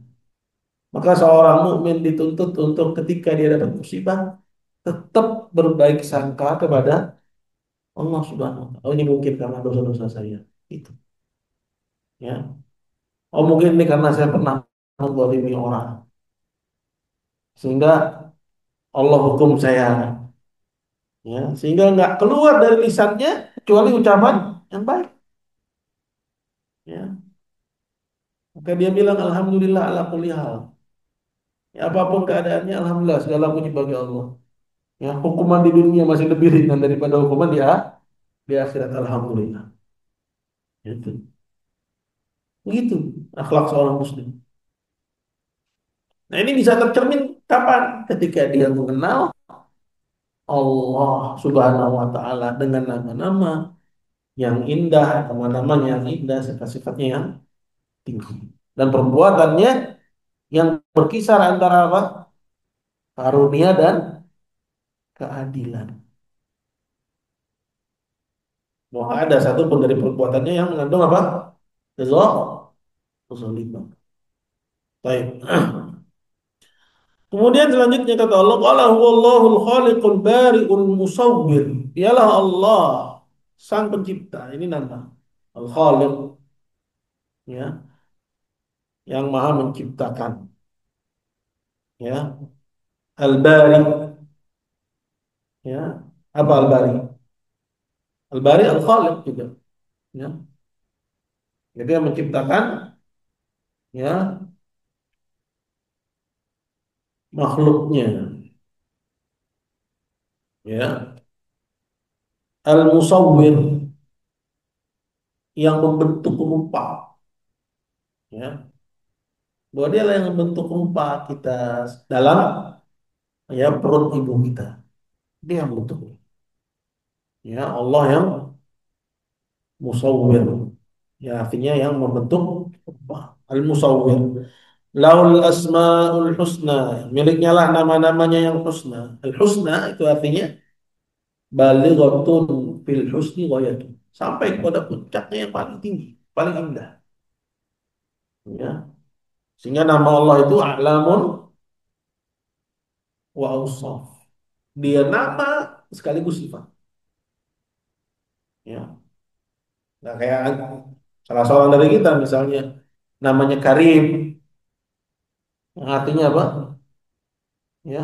Maka seorang mukmin dituntut untuk ketika dia dapat musibah tetap berbaik sangka kepada Allah Subhanahu wa taala. Oh, ini mungkin karena dosa-dosa saya. Itu, ya. Oh, mungkin ini karena saya pernah menzalimi orang sehingga Allah hukum saya, ya, sehingga nggak keluar dari lisannya kecuali ucapan yang baik, ya. Maka dia bilang alhamdulillah ala kulli hal. Ya, apapun keadaannya, alhamdulillah segala puji bagi Allah. Ya, hukuman di dunia masih lebih ringan daripada hukuman di akhirat, alhamdulillah. Itu. Begitu akhlak seorang muslim. Nah, ini bisa tercermin kapan? Ketika dia mengenal Allah Subhanahu wa taala dengan nama-nama yang indah, nama-namanya yang indah, sifat-sifatnya yang tinggi. Dan perbuatannya yang berkisar antara apa? Karunia dan keadilan. Bahwa ada satu pun dari perbuatannya yang mengandung apa? Kezaliman. Baik. Kemudian selanjutnya kata Allah, qala huwallahul khaliqul bari'ul musawwir. Dialah Allah, sang pencipta. Ini nama. Al-Khaliq, ya, yang maha menciptakan, ya. Al-Bari, ya. Apa Al-Bari? Al-Bari Al-Khaliq juga, ya. Jadi yang menciptakan, ya, makhluknya, ya. Al-Musawwir, yang membentuk rupa, ya. Bahwa dialah yang membentuk rupa kita dalam, ya, perut ibu kita. Dia yang membentuk. Ya, Allah yang musawwir. Ya, artinya yang membentuk rupa. Al-Musawwir. Laul asmaul husna. Miliknya lah nama-namanya yang husna. Al-husna itu artinya balighatun fil husni ghayatun. Sampai kepada puncaknya yang paling tinggi, paling indah. Ya. Sehingga nama Allah itu A'lamun wa Awsaf. Dia nama sekaligus sifat. Ya. Nah, kayak salah seorang dari kita misalnya namanya Karim, yang artinya apa? Ya,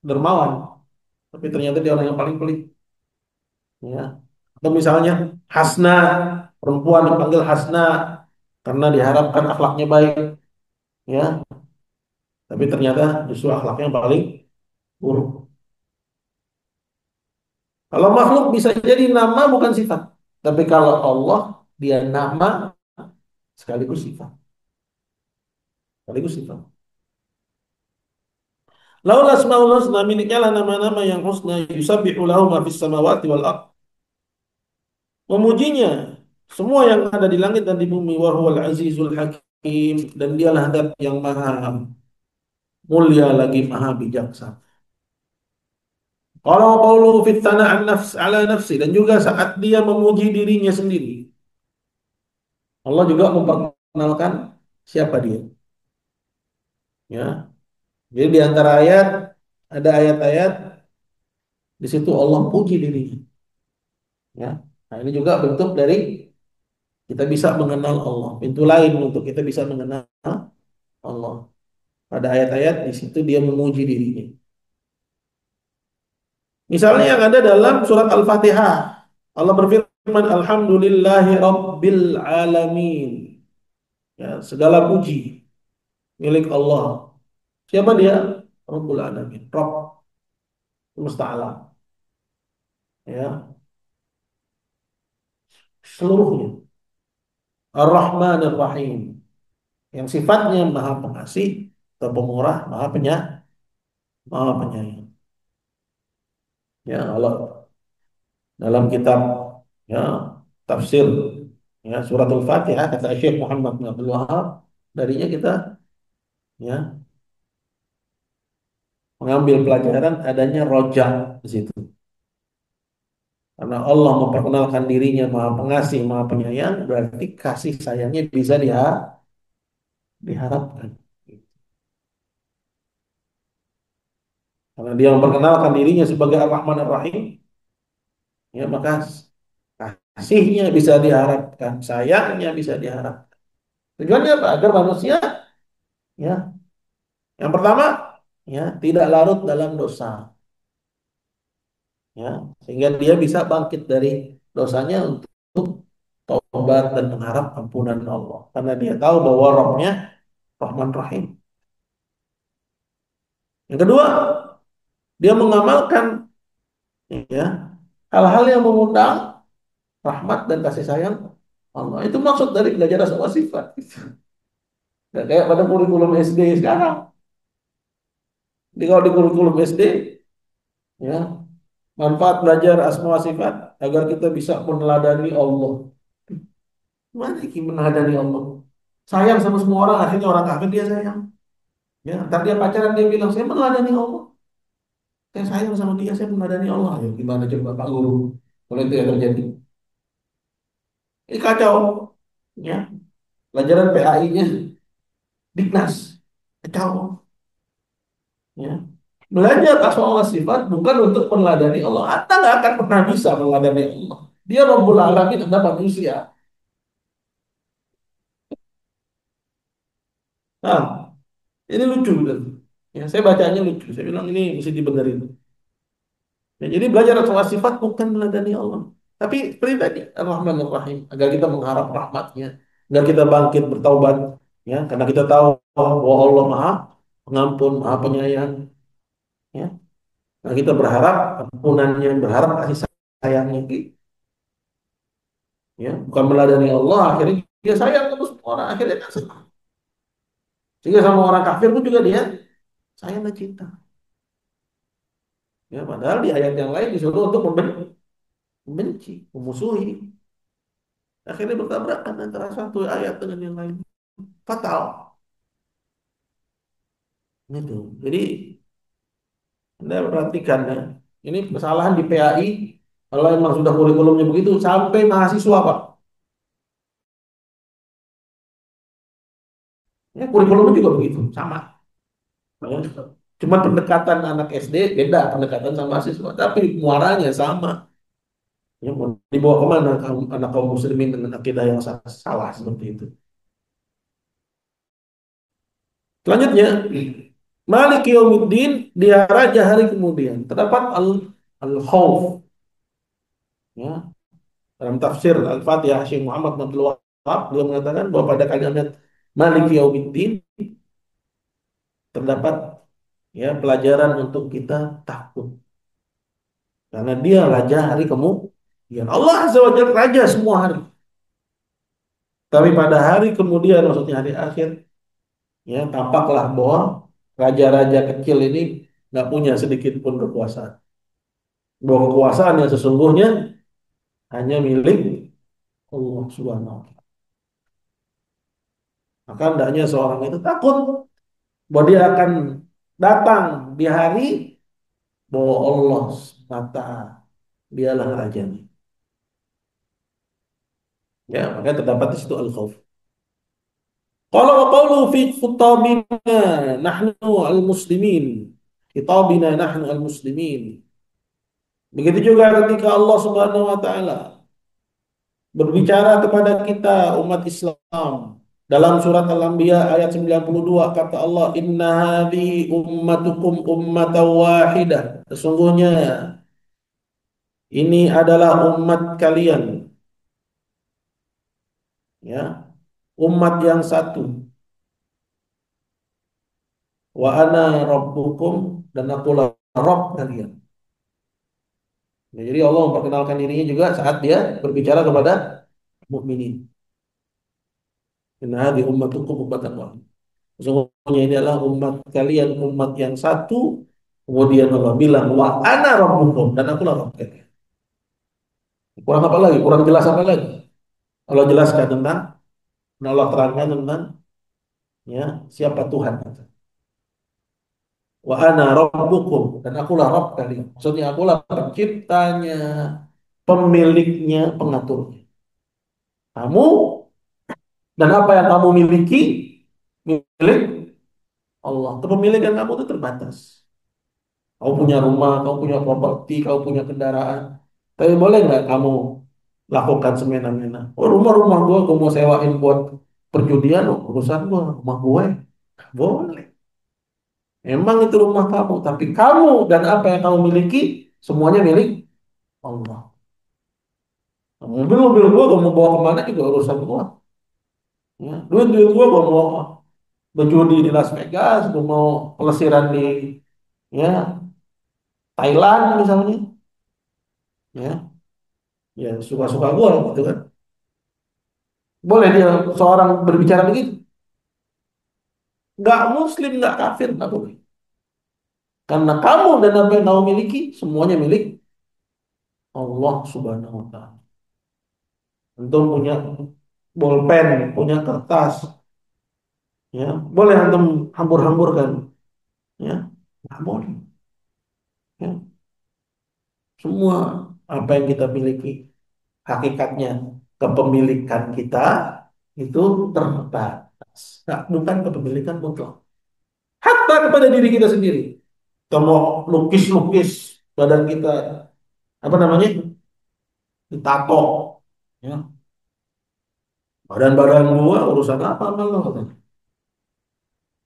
dermawan. Tapi ternyata dia orang yang paling pelit. Ya. Atau misalnya Hasna, perempuan dipanggil Hasna karena diharapkan akhlaknya baik. Ya, tapi ternyata justru akhlaknya paling buruk. Kalau makhluk bisa jadi nama bukan sifat. Tapi kalau Allah dia nama sekaligus sifat. Sekaligus sifat. Laul asmaul husna, miliknya lah nama-nama yang husna, yusabbihu lahu ma fis samawati wal ard. Memujinya semua yang ada di langit dan di bumi, wa huwal azizul hakim, dan dialah zat yang maha mulia lagi maha bijaksana. Kalau qauluhu fit an nafs ala nafsi, dan juga saat dia memuji dirinya sendiri. Allah juga memperkenalkan siapa dia. Ya. Jadi di antara ayat ada ayat-ayat di situ Allah puji dirinya. Ya. Nah, ini juga bentuk dari kita bisa mengenal Allah. Pintu lain untuk kita bisa mengenal Allah. Pada ayat-ayat di situ dia memuji dirinya. Misalnya yang ada dalam surat Al-Fatihah. Allah berfirman, Alhamdulillahi Rabbil Alamin. Ya, segala puji milik Allah. Siapa dia? Rabbul Alamin. Rabb semesta alam. Ya, seluruhnya. Ar-Rahman Ar-Rahim. Yang sifatnya maha pengasih atau pemurah, maha penyayang. Ya, Allah dalam kitab, ya, tafsir, ya, suratul Fatihah kata Syekh Muhammad bin Abdul Wahab, darinya kita, ya, mengambil pelajaran adanya rojak di situ. Karena Allah memperkenalkan dirinya maha pengasih, maha penyayang, berarti kasih sayangnya bisa diharapkan. Karena dia memperkenalkan dirinya sebagai Ar-Rahman Ar-Rahim, ya, maka kasihnya bisa diharapkan, sayangnya bisa diharapkan. Tujuannya apa? Agar manusia, ya, yang pertama, ya, tidak larut dalam dosa, ya, sehingga dia bisa bangkit dari dosanya untuk taubat dan mengharap ampunan Allah. Karena dia tahu bahwa Rabbnya Rahman Rahim. Yang kedua, dia mengamalkan ya hal-hal yang mengundang rahmat dan kasih sayang Allah. Itu maksud dari belajar asma wa sifat. Nggak kayak pada kurikulum SD sekarang. Jadi kalau di kurikulum SD, ya manfaat belajar asma wa sifat agar kita bisa meneladani Allah. Mana yang meneladani Allah? Sayang sama semua orang, akhirnya orang kafir dia sayang. Ya, ntar dia pacaran dia bilang saya meneladani Allah. Saya sayang sama dia, saya meneladani Allah. Ya, gimana coba Pak Guru? Kalau itu yang terjadi, ini kacau. Ya, pelajaran PAI-nya, Diknas, kacau. Ya. Belajar asma wa sifat bukan untuk meneladani Allah. Anda nggak akan pernah bisa meneladani Allah. Dia Rabbul Alamin, Anda manusia. Nah, ini lucu. Dan ya, saya bacanya lucu. Saya bilang ini mesti dibenerin. Ya, jadi belajar asma wa sifat bukan meneladani Allah. Tapi seperti tadi, Ar-Rahman Ar-Rahim. Agar kita mengharap rahmatnya. Agar kita bangkit bertaubat. Ya, karena kita tahu bahwa Allah Maha Pengampun, Maha Penyayang. Ya. Nah, kita berharap ampunannya, berharap kasih sayangnya. Ya, bukan meladani Allah, akhirnya dia sayang terus sama orang, akhirnya kan senang. Sehingga sama orang kafir pun juga dia sayang dan cinta. Ya, padahal di ayat yang lain disuruh untuk membenci, memusuhi. Akhirnya bertabrakan antara satu ayat dengan yang lain. Fatal. Gitu. Jadi Anda perhatikan ya, ini kesalahan di PAI. Kalau memang sudah kurikulumnya begitu, sampai mahasiswa Pak. Ya, kurikulumnya juga begitu, sama. Ya. Cuma pendekatan anak SD beda pendekatan sama mahasiswa, tapi muaranya sama. Ya, mau dibawa kemana anak kaum muslimin dengan akidah yang salah seperti itu. Selanjutnya, Malik Yaumiddin, dia raja hari kemudian. Terdapat al-khawf. Ya. Dalam tafsir Al-Fatihah Syekh Muhammad bin Abdul Wahab, beliau mengatakan bahwa pada kalimat Malik Yaumiddin terdapat ya pelajaran untuk kita takut. Karena dia raja hari kemudian. Allah Azza wa Jalla raja semua hari. Tapi pada hari kemudian, maksudnya hari akhir, ya tampaklah bahwa raja-raja kecil ini nggak punya sedikit pun kekuasaan. Bahwa kekuasaan yang sesungguhnya hanya milik Allah Subhanahu wa Ta'ala. Maka hendaknya seorang itu takut bahwa dia akan datang di hari bahwa Allah semata dialah rajanya. Ya, makanya terdapat di situ al-khauf. Qala wa qawlu fi khitabina nahnu al-muslimin. Khitabina nahnu al-muslimin. Begitu juga ketika Allah Subhanahu wa taala berbicara kepada kita umat Islam dalam surat Al-Anbiya ayat 92 kata Allah inna hadhi ummatukum ummatan wahidah. Sesungguhnya ini adalah umat kalian ya, umat yang satu. Wa ana rabbukum dan akulah Rabb kalian. Ya, jadi Allah memperkenalkan dirinya juga saat dia berbicara kepada mukminin. Inna hadhi ummatukum ummatan wahidah. Sesungguhnya ini adalah umat kalian, umat yang satu. Kemudian Allah bilang, wa ana rabbukum dan akulah Rabb kalian. Kurang apa lagi? Kurang jelas apa lagi? Allah jelaskan tentang, Allah terangkan tentang ya siapa Tuhan. Wa ana rabbukum dan akulah Rabb kalian. Maksudnya akulah penciptanya, pemiliknya, pengaturnya. Kamu dan apa yang kamu miliki milik Allah. Kepemilikan kamu itu terbatas. Kau punya rumah, kau punya properti, kau punya kendaraan. Tapi boleh nggak kamu lakukan semena-mena? Oh, rumah-rumah gue, gue mau sewain buat perjudian, oh, urusan gue, rumah gue. Boleh. Emang itu rumah kamu, tapi kamu dan apa yang kamu miliki, semuanya milik Allah. Nah, mobil-mobil gue, gue mau bawa kemana juga urusan gue. Ya, duit-duit gue mau berjudi di Las Vegas, gue mau pelesiran di ya Thailand misalnya, ya, ya suka-suka gua gitu kan. Boleh dia seorang berbicara begitu, nggak muslim, nggak kafir, nggak boleh. Karena kamu dan apa yang kamu miliki semuanya milik Allah Subhanahu Wa Taala. Antum punya bolpen, punya kertas, ya boleh antum hambur-hamburkan, ya nggak boleh. Ya. Semua apa yang kita miliki, hakikatnya kepemilikan kita itu terbatas. Nah, bukan kepemilikan mutlak. Hatta kepada diri kita sendiri. Kita mau lukis-lukis badan kita, apa namanya? Ditato. Ya. Badan-badan gua urusan apa sama lo katanya.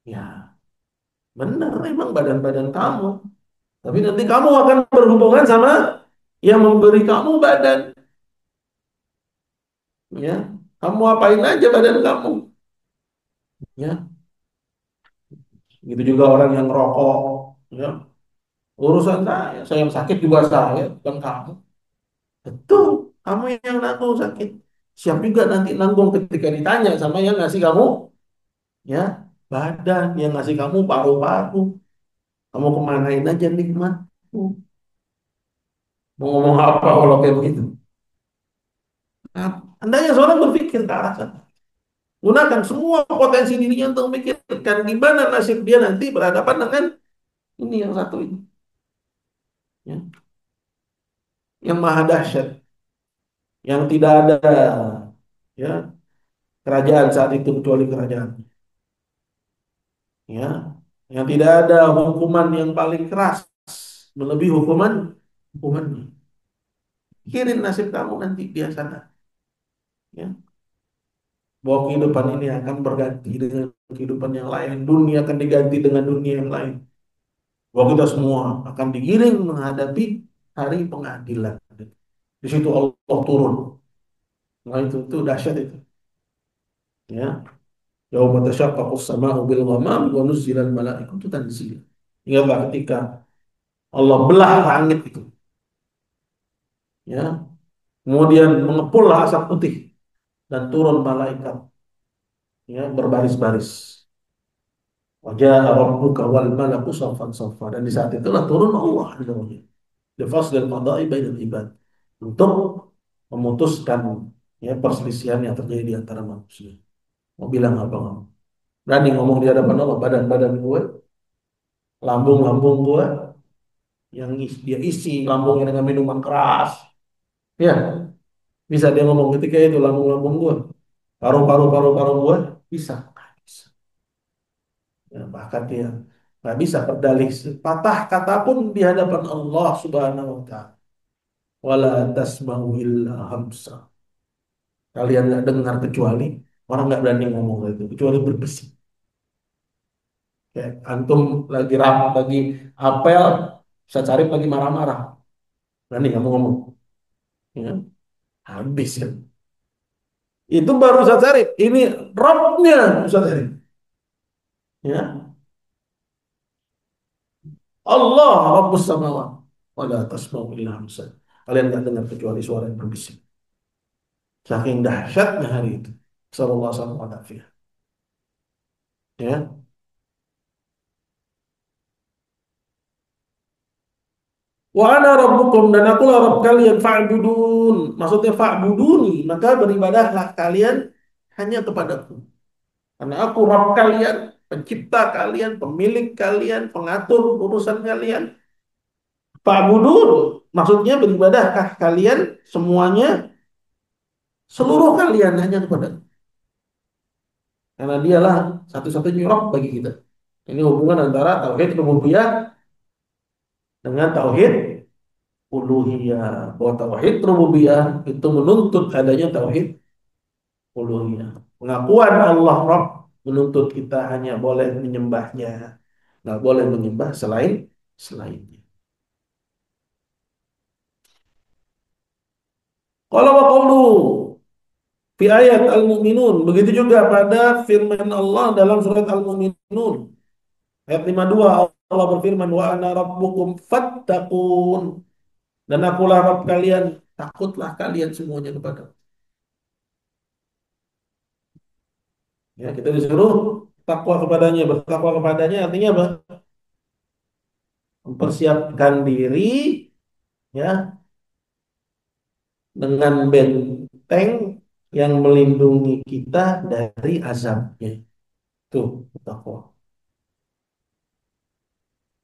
Ya, benar emang badan-badan kamu. Tapi nanti kamu akan berhubungan sama yang memberi kamu badan. Ya, kamu apain aja badan kamu. Ya, gitu juga orang yang rokok. Ya, urusan saya yang sakit juga saya, bukan kamu. Betul, kamu yang nanggung sakit. Siap juga nanti nanggung ketika ditanya sama yang ngasih kamu, ya, badan, yang ngasih kamu paru-paru. Kamu kemanain aja nikmatmu. Mau ngomong apa kalau kayak begitu? Nah, hendaknya seorang berpikir ke arah sana. Gunakan semua potensi dirinya untuk memikirkan gimana nasib dia nanti berhadapan dengan ini yang satu ini, ya, yang maha dahsyat, yang tidak ada, ya, kerajaan saat itu kecuali kerajaan, ya, yang tidak ada hukuman yang paling keras melebihi hukumannya. Pikirin nasib kamu nanti di sana, ya, bahwa kehidupan ini akan berganti dengan kehidupan yang lain, dunia akan diganti dengan dunia yang lain, bahwa kita semua akan digiring menghadapi hari pengadilan. Di situ Allah turun. Nah itu dahsyat itu. Ya, yauma tashaqqaqus sama'u bil ghamam wa nuzzilal malaikatu tanzila. Ingatlah ketika Allah belah langit itu, ya. Kemudian mengepullah asap putih dan turun malaikat, ya, berbaris-baris. Wajah rabbuka wal malaku saffan saffa, dan di saat itulah turun Allah azza wa jalla. Lifasl qada'i bainal ibad, untuk memutuskan, ya, perselisihan yang terjadi di antara manusia. Mau bilang apa kamu? Berani ngomong di hadapan Allah, badan-badan gue, lambung-lambung gue, yang dia isi lambungnya dengan minuman keras. Ya, bisa dia ngomong ketika itu lambung-lambung gue, paru-paru gue, bisa. Nggak bisa. Ya, bahkan dia nggak bisa berdalih sepatah kata pun di hadapan Allah Subhanahu wa Ta'ala. Wala tasma'u illa hamsa. Kalian nggak dengar kecuali, orang nggak berani ngomong itu kecuali berbisik. Kayak antum lagi lagi apel, bisa cari lagi marah-marah. Berani kamu ngomong, ya, habis kan. Itu baru Ustaz Sarif. Ini Robnya Ustaz Sarif. Ya. Allah Rabbus samawat. Wala tasma'u illa hamsa. Kalian nggak dengar kecuali suara yang berbisik. Saking dahsyatnya hari itu. Sallallahu alaihi wasallam. Ya. Wa ana rabbukum, dan akulah Rabb kalian, fa'budun. Maksudnya fa'buduni, maka beribadahlah kalian hanya kepadaku. Karena aku Rabb kalian, pencipta kalian, pemilik kalian, pengatur urusan kalian. Fa'budun, maksudnya beribadahkah kalian semuanya, seluruh kalian hanya kepadaku. Karena dialah satu-satunya Rabb bagi kita. Ini hubungan antara tauhid rububiyah dengan tauhid uluhiyah. Bahwa tauhid rububiyah itu menuntut adanya tauhid uluhiyah. Pengakuan Allah Rabb menuntut kita hanya boleh menyembahnya, nggak boleh menyembah selainnya. Kalau wa qawlu fi ayat Al-Mu'minun, begitu juga pada firman Allah dalam surat Al-Mu'minun ayat 52. Allah berfirman, wa ana rabbukum fattaqun. Dan akulah Rabb kalian, takutlah kalian semuanya kepada. Ya, kita disuruh takwa kepadanya, bertakwa kepadanya artinya apa? Mempersiapkan diri ya dengan benteng yang melindungi kita dari azabnya. Tuh, takwa.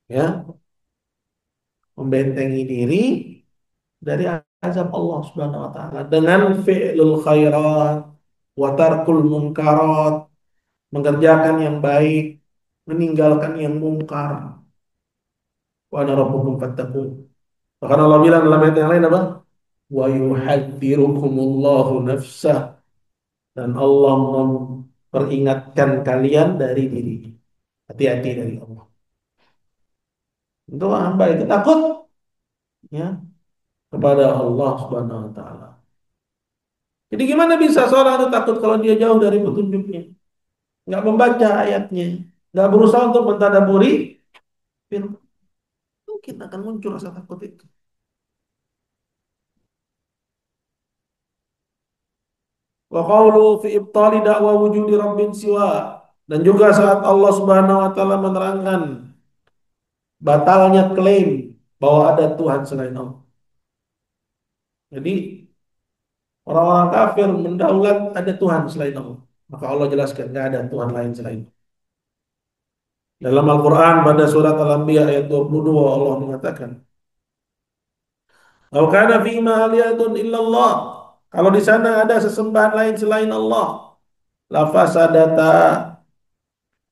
Ya, membentengi diri dari azab Allah Subhanahu wa taala dengan fi'lul khairat wa tarkul munkarat, mengerjakan yang baik, meninggalkan yang mungkar. Wa ana rabbukum fattaqun. Bahkan Allah bilang dalam ayat yang lain apa? Wa yuhadzirukumullahu nafsah, dan Allah memperingatkan kalian dari diri. Hati-hati dari Allah. Untuk hamba itu takut ya kepada Allah Subhanahu wa taala. Jadi gimana bisa seorang itu takut kalau dia jauh dari petunjuknya, nggak membaca ayatnya, nggak berusaha untuk mentadaburi firman, mungkin akan muncul rasa takut itu. Wa qawlu fi ibtali da'wa wujudi rabbin siwa, dan juga saat Allah Subhanahu wa taala menerangkan batalnya klaim bahwa ada Tuhan selain Allah. Jadi orang-orang kafir mendaulat ada Tuhan selain Allah. Maka Allah jelaskan nggak ada Tuhan lain selain Allah. Dalam Al-Quran pada surat Al-Anbiya ayat 22 Allah mengatakan, "Lau kana fima aliyatun illallah." Kalau di sana ada sesembahan lain selain Allah, lafasadata.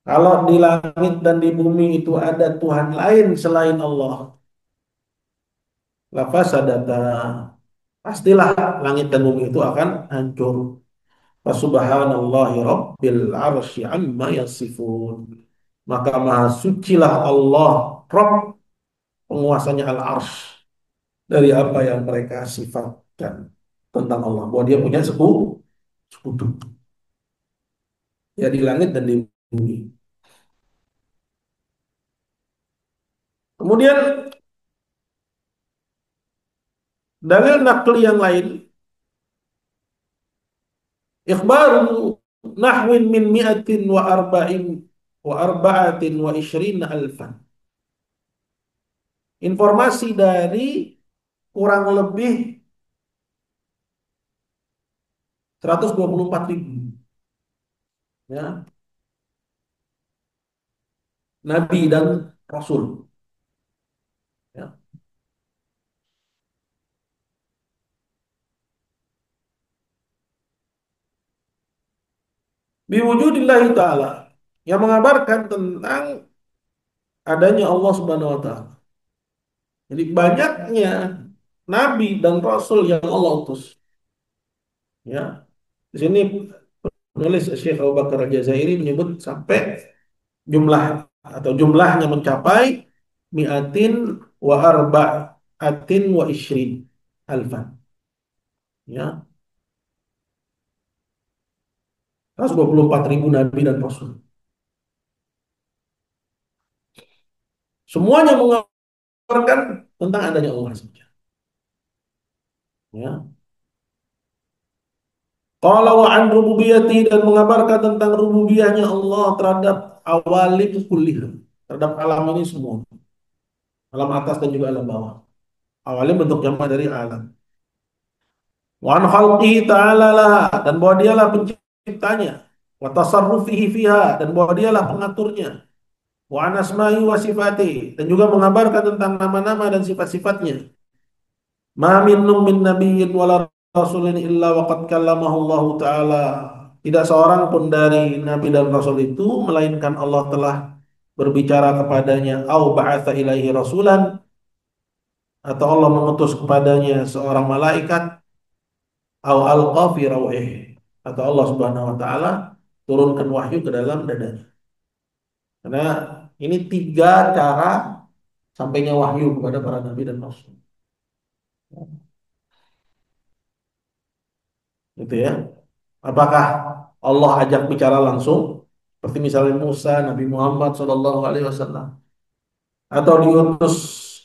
Kalau di langit dan di bumi itu ada Tuhan lain selain Allah, lafasadata. Pastilah langit dan bumi itu akan hancur. Fasubhanallahi rabbil arsy amma yasifun. Maka maha sucilah Allah, Rabb, penguasanya al-arsy, dari apa yang mereka sifatkan tentang Allah. Bahwa dia punya sekutu. Ya di langit dan di bumi. Kemudian dalil nakli yang lain, ikhbaru nahwin min mi'atin wa arba'in wa arba'atin wa ishrina alfan. Informasi dari kurang lebih 124.000 ya, nabi dan rasul ya. Biwujudillahi ta'ala, yang mengabarkan tentang adanya Allah Subhanahu wa taala. Jadi banyaknya nabi dan rasul yang Allah utus. Ya. Di sini penulis Syekh Abu Bakar Al-Jazairi menyebut sampai jumlah atau jumlahnya mencapai mi'atin wa arba'atin wa ishrin alfan. Ya, 124.000 nabi dan rasul. Semuanya mengabarkan tentang adanya Allah saja. Ya. Qala wa an rububiyati, dan mengabarkan tentang rububiyahnya Allah terhadap awalim kullih, terhadap alam ini semua, alam atas dan juga alam bawah. Awalim bentuk jamak dari alam. Wa an khalqihi ta'ala laha, dan bahwa dialah penciptanya. Wa tasarrufihi fiha, dan bahwa dialah pengaturnya. Wa an asma'i wa sifati, dan juga mengabarkan tentang nama-nama dan sifat-sifatnya. Ma minnum min nabiyyin wala rasulin illa waqad kallamahu Allah Ta'ala. Tidak seorang pun dari nabi dan rasul itu melainkan Allah telah berbicara kepadanya, au ba'atsa ilaihi rasulan, atau Allah mengutus kepadanya seorang malaikat, au alqa fi rawih, atau Allah Subhanahu wa taala turunkan wahyu ke dalam dadanya. Karena ini tiga cara sampainya wahyu kepada para nabi dan rasul. Gitu ya. Apakah Allah ajak bicara langsung seperti misalnya Musa, Nabi Muhammad Shallallahu alaihi wasallam, atau diutus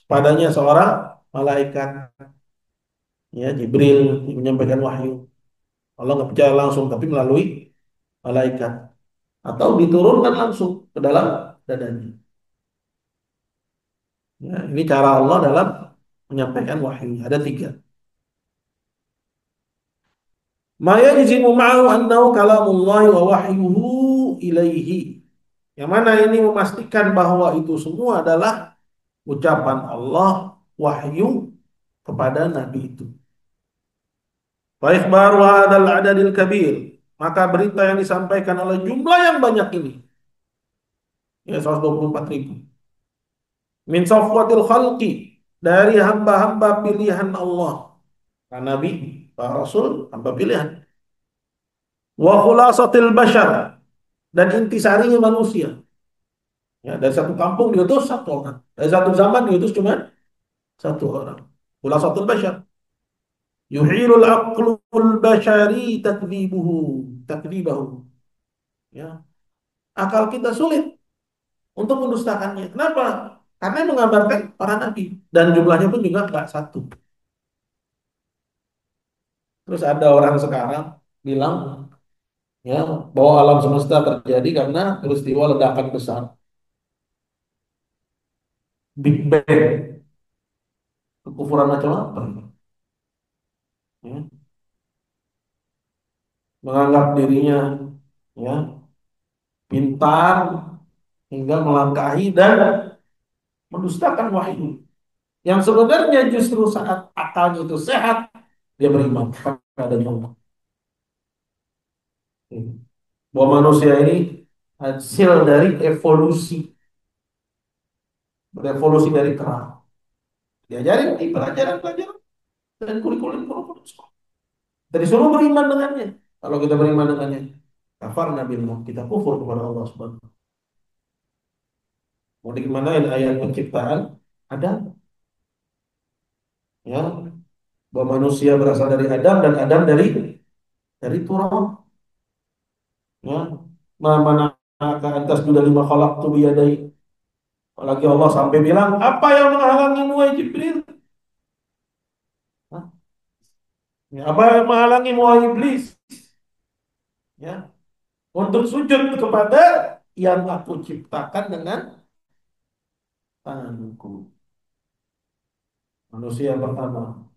padanya seorang malaikat, ya Jibril yang menyampaikan wahyu. Allah nggak percaya langsung, tapi melalui malaikat, atau diturunkan langsung ke dalam dadanya. Ya, ini cara Allah dalam menyampaikan wahyu. Ada tiga. Ma yajzimu ma'ahu annahu kalamullahi wa wahyuhu ilaihi. Yang mana ini memastikan bahwa itu semua adalah ucapan Allah, wahyu kepada Nabi itu. Wa ikhbaru hadzal adadil kabir. Maka berita yang disampaikan oleh jumlah yang banyak ini, ya 124.000. Min safwatil khalqi, dari hamba-hamba pilihan Allah. Para Nabi, para Rasul, hamba pilihan. Wa khulasatil bashar, dan intisarinya manusia. Ya, dari satu kampung diutus satu orang. Dari satu zaman diutus cuma satu orang. Khulasatul bashar. Yuhilul aqlul bashari takdzibuhu. Takdzibahu. Ya. Akal kita sulit untuk mendustakannya. Kenapa? Karena mengabarkan para nabi. Dan jumlahnya pun juga nggak satu. Terus ada orang sekarang bilang, ya, bahwa alam semesta terjadi karena peristiwa ledakan besar. Big Bang. Kekufuran macam apa? Ya. Menganggap dirinya, ya, pintar hingga melangkahi dan mendustakan wahyu. Yang sebenarnya justru saat akalnya itu sehat, dia beriman kepada Allah. Bahwa manusia ini hasil dari evolusi, berevolusi dari kera. Diajarin di pelajaran-pelajaran dan kurikulum sekolah. Dari suruh beriman dengannya. Kalau kita beriman dengannya, kafar nabi kita kufur kepada Allah Subhanahu. Mau dikemanain ayat penciptaan? Ada, ya, bahwa manusia berasal dari Adam dan Adam dari turab. Ya, mana antas sudah lima khalaq tu biyadai. Apalagi Allah sampai bilang, apa yang menghalangimu wahai Jibril? Hah? Ya, apa yang menghalangimu wahai iblis? Ya, untuk sujud kepada yang aku ciptakan dengan tanganku. Manusia yang pertama.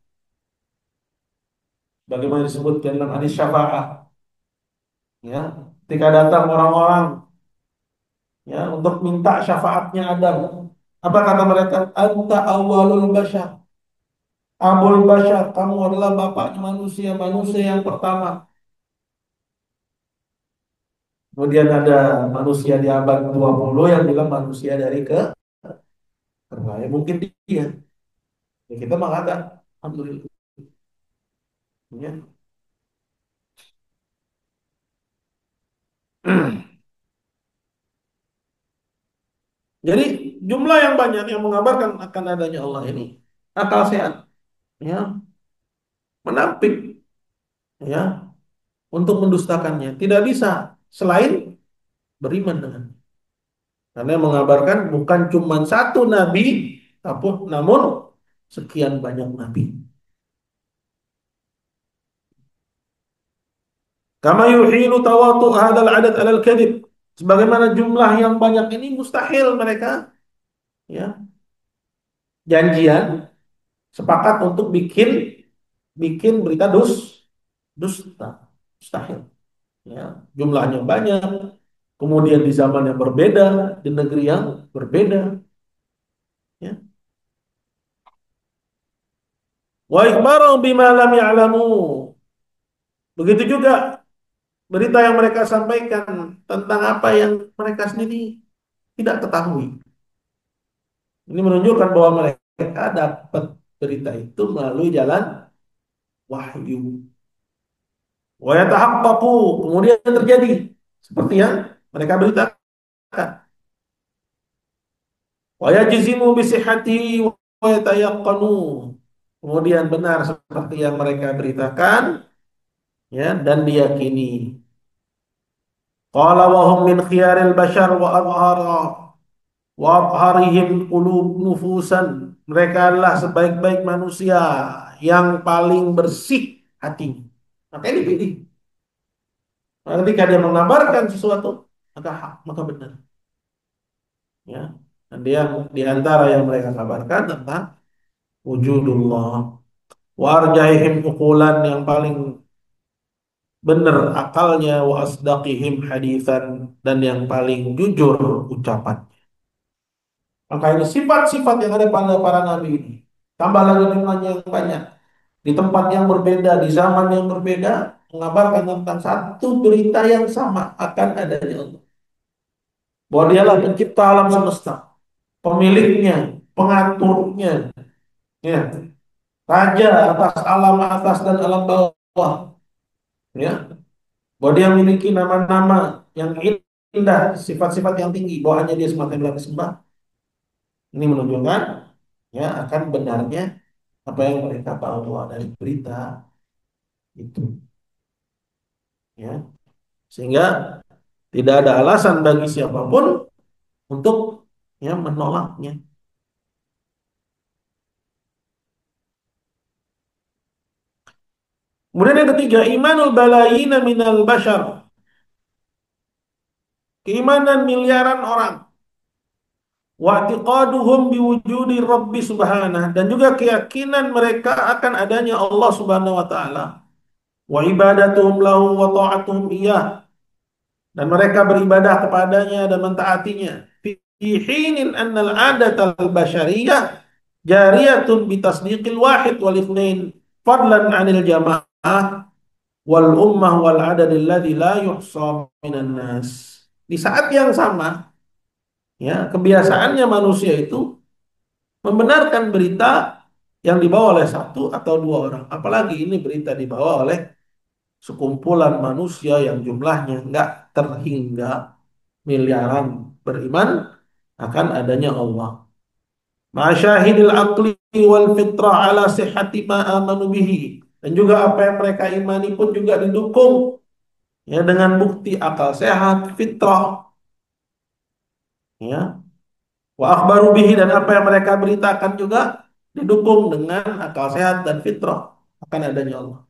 Bagaimana disebutkan dalam hadis syafaat. Ya, ketika datang orang-orang, ya, untuk minta syafaatnya Adam. Apa kata mereka? Anta awwalul bashar. Abul bashar, kamu adalah bapaknya manusia, manusia yang pertama. Kemudian ada manusia di abad 20 yang bilang manusia dari ya mungkin dia. Ya kita mengatakan, alhamdulillah. Ya. Jadi jumlah yang banyak yang mengabarkan akan adanya Allah ini akal sehat, ya, menampik, ya, untuk mendustakannya tidak bisa selain beriman dengan. Karena yang mengabarkan bukan cuma satu nabi, tapi namun sekian banyak nabi. Kama yuhilu tawatu hadal adad alal kadhib. Sebagaimana jumlah yang banyak ini mustahil mereka, ya, janjian sepakat untuk bikin bikin berita dusta. Mustahil. Ya, jumlahnya banyak. Kemudian di zaman yang berbeda, di negeri yang berbeda, ya. Wa ikhbaru bima lam ya'lamu. Begitu juga berita yang mereka sampaikan tentang apa yang mereka sendiri tidak ketahui. Ini menunjukkan bahwa mereka dapat berita itu melalui jalan wahyu. Wa yatahaqqaqu, kemudian terjadi seperti yang mereka beritakan. Wa yajzimu bi sihhatihi wa yatayaqqanu. Kemudian benar seperti yang mereka beritakan, ya, dan diyakini. Qala wa hum min khiyaril bashar wa adhara. wa atharihim qulub nufusan, mereka adalah sebaik-baik manusia yang paling bersih hatinya. Makanya dipilih. Nah, ketika dia mengabarkan sesuatu, maka hak, maka benar. Ya. Dan dia di antara yang mereka kabarkan tentang wujudullah. Warjaihim ukulan, yang paling benar akalnya, wa asdaqihim hadithan, dan yang paling jujur ucapan. Maka ini sifat-sifat yang ada pada para nabi ini. Tambah lagi jumlahnya yang banyak. Di tempat yang berbeda, di zaman yang berbeda, mengabarkan tentang satu berita yang sama akan adanya Allah. Bahwa dialah pencipta alam semesta, pemiliknya, pengaturnya, ya, raja atas alam atas dan alam bawah, ya. Bahwa dia memiliki nama-nama yang indah, sifat-sifat yang tinggi, bawaannya dia semata yang disembah. Ini menunjukkan ya akan benarnya apa yang mereka bawa dari berita itu, ya. Sehingga tidak ada alasan bagi siapapun untuk ya menolaknya. Kemudian yang ketiga, imanul balayina minal bashar, keimanan miliaran orang, wa i'tiqaduhum biwujudi Rabbi subhanahu, dan juga keyakinan mereka akan adanya Allah subhanahu wa ta'ala, wa ibadatuhum lahu wa ta'atuhum iyah, dan mereka beribadah kepadanya dan mentaatinya. Fi hinin annal adatal basyariyah jariyatun bitasdiqil wahid wal ithnain fadlan 'anil jamaah wal ummah wal adad alladzi la yuhsa minan nas. Di saat yang sama, ya, kebiasaannya manusia itu membenarkan berita yang dibawa oleh satu atau dua orang. Apalagi ini berita dibawa oleh sekumpulan manusia yang jumlahnya nggak terhingga miliaran, beriman akan adanya Allah. Masyahidil aqli wal fitrah ala sihhati ma amanu bihi. Dan juga apa yang mereka imani pun juga didukung ya dengan bukti akal sehat, fitrah, ya. Wa akhbaru bihi, dan apa yang mereka beritakan juga didukung dengan akal sehat dan fitrah akan adanya Allah.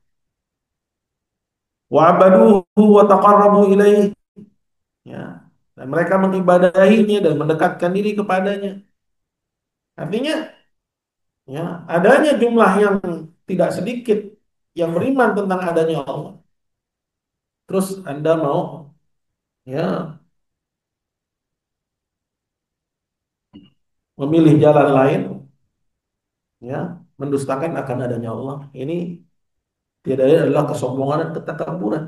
Wa abaduhu wa taqarrabu ilaih, ya. Dan mereka mengibadahinya dan mendekatkan diri kepadanya. Artinya, ya, adanya jumlah yang tidak sedikit yang beriman tentang adanya Allah. Terus Anda mau ya memilih jalan lain, ya, mendustakan akan adanya Allah. Ini tidak adalah kesombongan dan ketakaburan,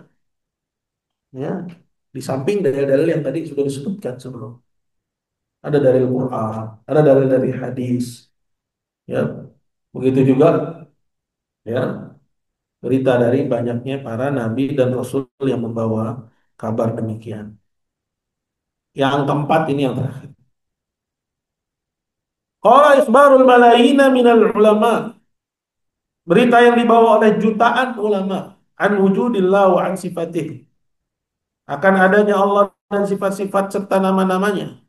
ya. Di samping dalil-dalil yang tadi sudah disebutkan sebelum. Ada dari Al-Quran, ada dari hadis, ya. Begitu juga ya berita dari banyaknya para nabi dan rasul yang membawa kabar demikian. Yang keempat ini yang terakhir. Qala ikhbarul malayina minal ulama. Berita yang dibawa oleh jutaan ulama an wujudillah wa an sifatih. Akan adanya Allah dan sifat-sifat serta nama-namanya.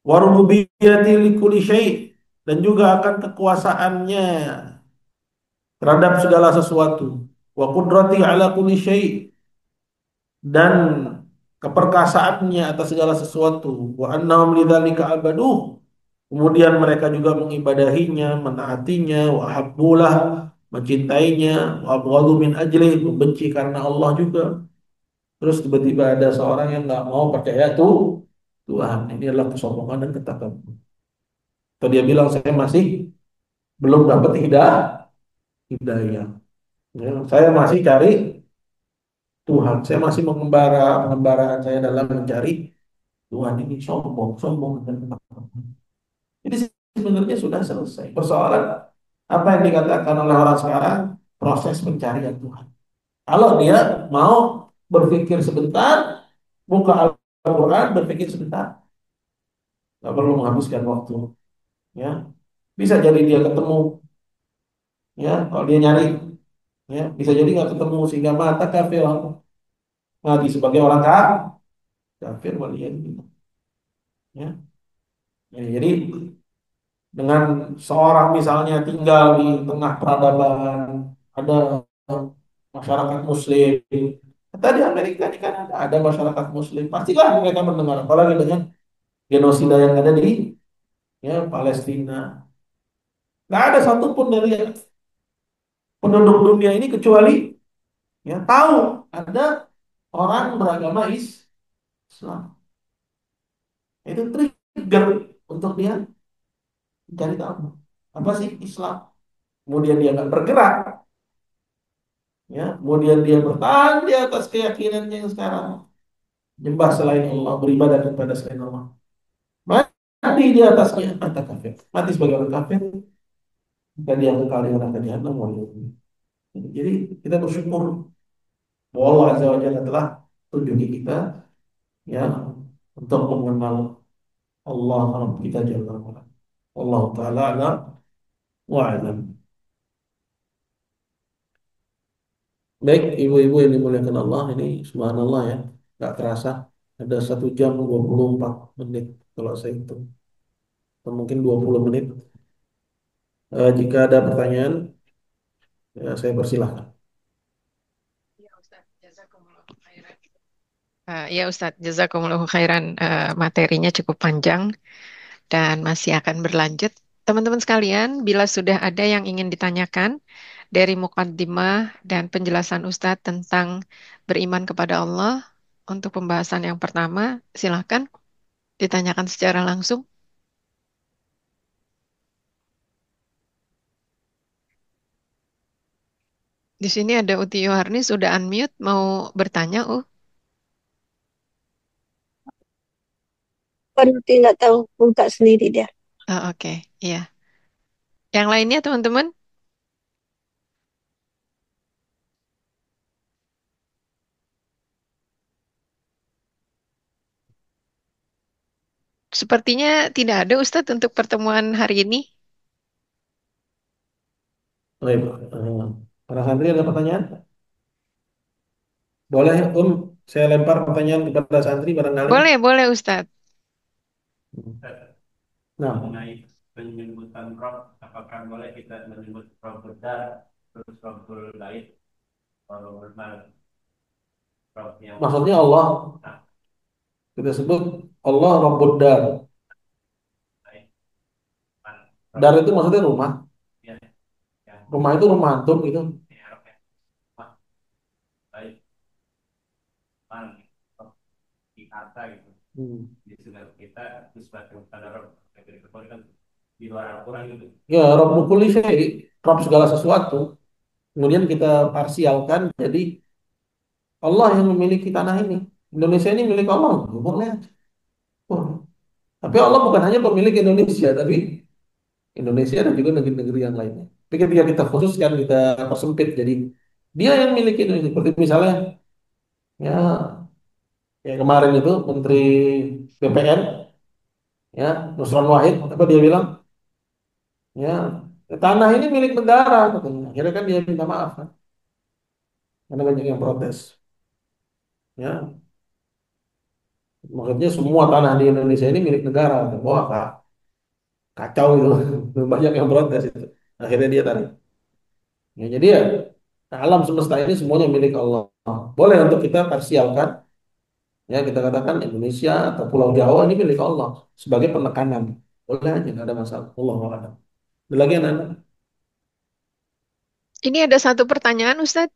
Wa rububiyyati likulli syai', dan juga akan kekuasaannya terhadap segala sesuatu. Wa qudrati ala kulli syai', dan keperkasaannya atas segala sesuatu. Wa annahum lidzalika abaduh. Kemudian mereka juga mengibadahinya, menaatinya, wa habbulah, mencintainya, wa abghadu min ajlih, membenci karena Allah juga. Terus tiba-tiba ada seorang yang nggak mau percaya tuh Tuhan. Ini adalah kesombongan dan ketakaburan. Atau dia bilang saya masih belum dapat hidayah. Ya, saya masih cari Tuhan. Saya masih mengembara pengembaraan saya dalam mencari Tuhan. Ini sombong, sombong dan ketakaburan. Jadi sebenarnya sudah selesai. Persoalan apa yang dikatakan oleh orang sekarang, proses pencarian Tuhan. Kalau dia mau berpikir sebentar, buka Al-Quran, berpikir sebentar, nggak perlu menghabiskan waktu. Ya, bisa jadi dia ketemu, ya, kalau dia nyari, ya, bisa jadi nggak ketemu sehingga mata kafir mati sebagai orang kafir, waliyadzubillah. Ya, Ya, jadi dengan seorang misalnya tinggal di tengah peradaban, ada masyarakat Muslim. Tadi Amerika ini kan ada masyarakat Muslim, pastilah mereka mendengar. Apalagi dengan genosida yang ada di ya Palestina. Nggak ada satupun dari penduduk dunia ini kecuali ya tahu ada orang beragama Islam. Itu trigger untuk dia mencari tahu apa sih Islam. Kemudian dia nggak bergerak, ya. Kemudian dia bertahan di atas keyakinannya yang sekarang, menyembah selain Allah, beribadah kepada selain Allah. Mati di atasnya, mata kafir. Mati sebagai orang kafir, dan dia kekal di neraka jahanam. Jadi kita bersyukur bahwa Allah Azza wa Jalla telah tunjuki kita ya untuk mengenal Allah Rabb kita Jalla wa ala. Allah Ta'ala ala wa alam. Baik, ibu-ibu yang dimuliakan Allah, ini subhanallah ya, nggak terasa ada 1 jam 24 menit kalau saya hitung, atau mungkin 20 menit. Jika ada pertanyaan, ya, saya persilahkan. Ya Ustadz, jazakumullahu khairan. Ya Ustadz, jazakumullahu khairan. Materinya cukup panjang dan masih akan berlanjut. Teman-teman sekalian, bila sudah ada yang ingin ditanyakan dari mukaddimah dan penjelasan Ustadz tentang beriman kepada Allah, untuk pembahasan yang pertama, silakan ditanyakan secara langsung. Di sini ada Uti Yoharni, sudah unmute, mau bertanya, Berarti nggak tahu buka sendiri dia. Oke, iya. Yang lainnya teman-teman? Sepertinya tidak ada Ustadz untuk pertemuan hari ini. Baik, para santri ada pertanyaan? Boleh, saya lempar pertanyaan kepada santri barangkali. Boleh, boleh Ustadz. Nah, mengenai penyebutan Rob, apakah boleh kita menyebut Rob besar, terus Robbul lain, kalau maksudnya Allah, kita sebut Allah Rabbud Dar. Dar itu maksudnya rumah. Rumah itu rumah antum gitu. Hmm. Ya, Rabbul kulli syai, Rabb segala sesuatu. Kemudian kita parsialkan jadi Allah yang memiliki tanah ini. Indonesia ini milik Allah. Boleh aja. Boleh. Tapi Allah bukan hanya pemilik Indonesia, tapi Indonesia dan juga negeri-negeri yang lainnya. Tapi ketika kita khususkan, kita persempit, jadi dia yang miliki Indonesia. Seperti misalnya, ya, ya kemarin itu Menteri BPN, ya Nusron Wahid, apa dia bilang, ya tanah ini milik negara, katanya. Akhirnya kan dia minta maaf kan, karena banyak yang protes. Ya, maksudnya semua tanah di Indonesia ini milik negara. Wah, kacau itu, banyak yang protes itu. Akhirnya dia tarik. Ya, jadi ya alam semesta ini semuanya milik Allah. Boleh untuk kita parsialkan, ya kita katakan Indonesia atau Pulau Jawa ini milik Allah sebagai penekanan. Boleh aja, nggak ada masalah. Allah a'lam. Ada lagi anak. Ini ada satu pertanyaan Ustadz.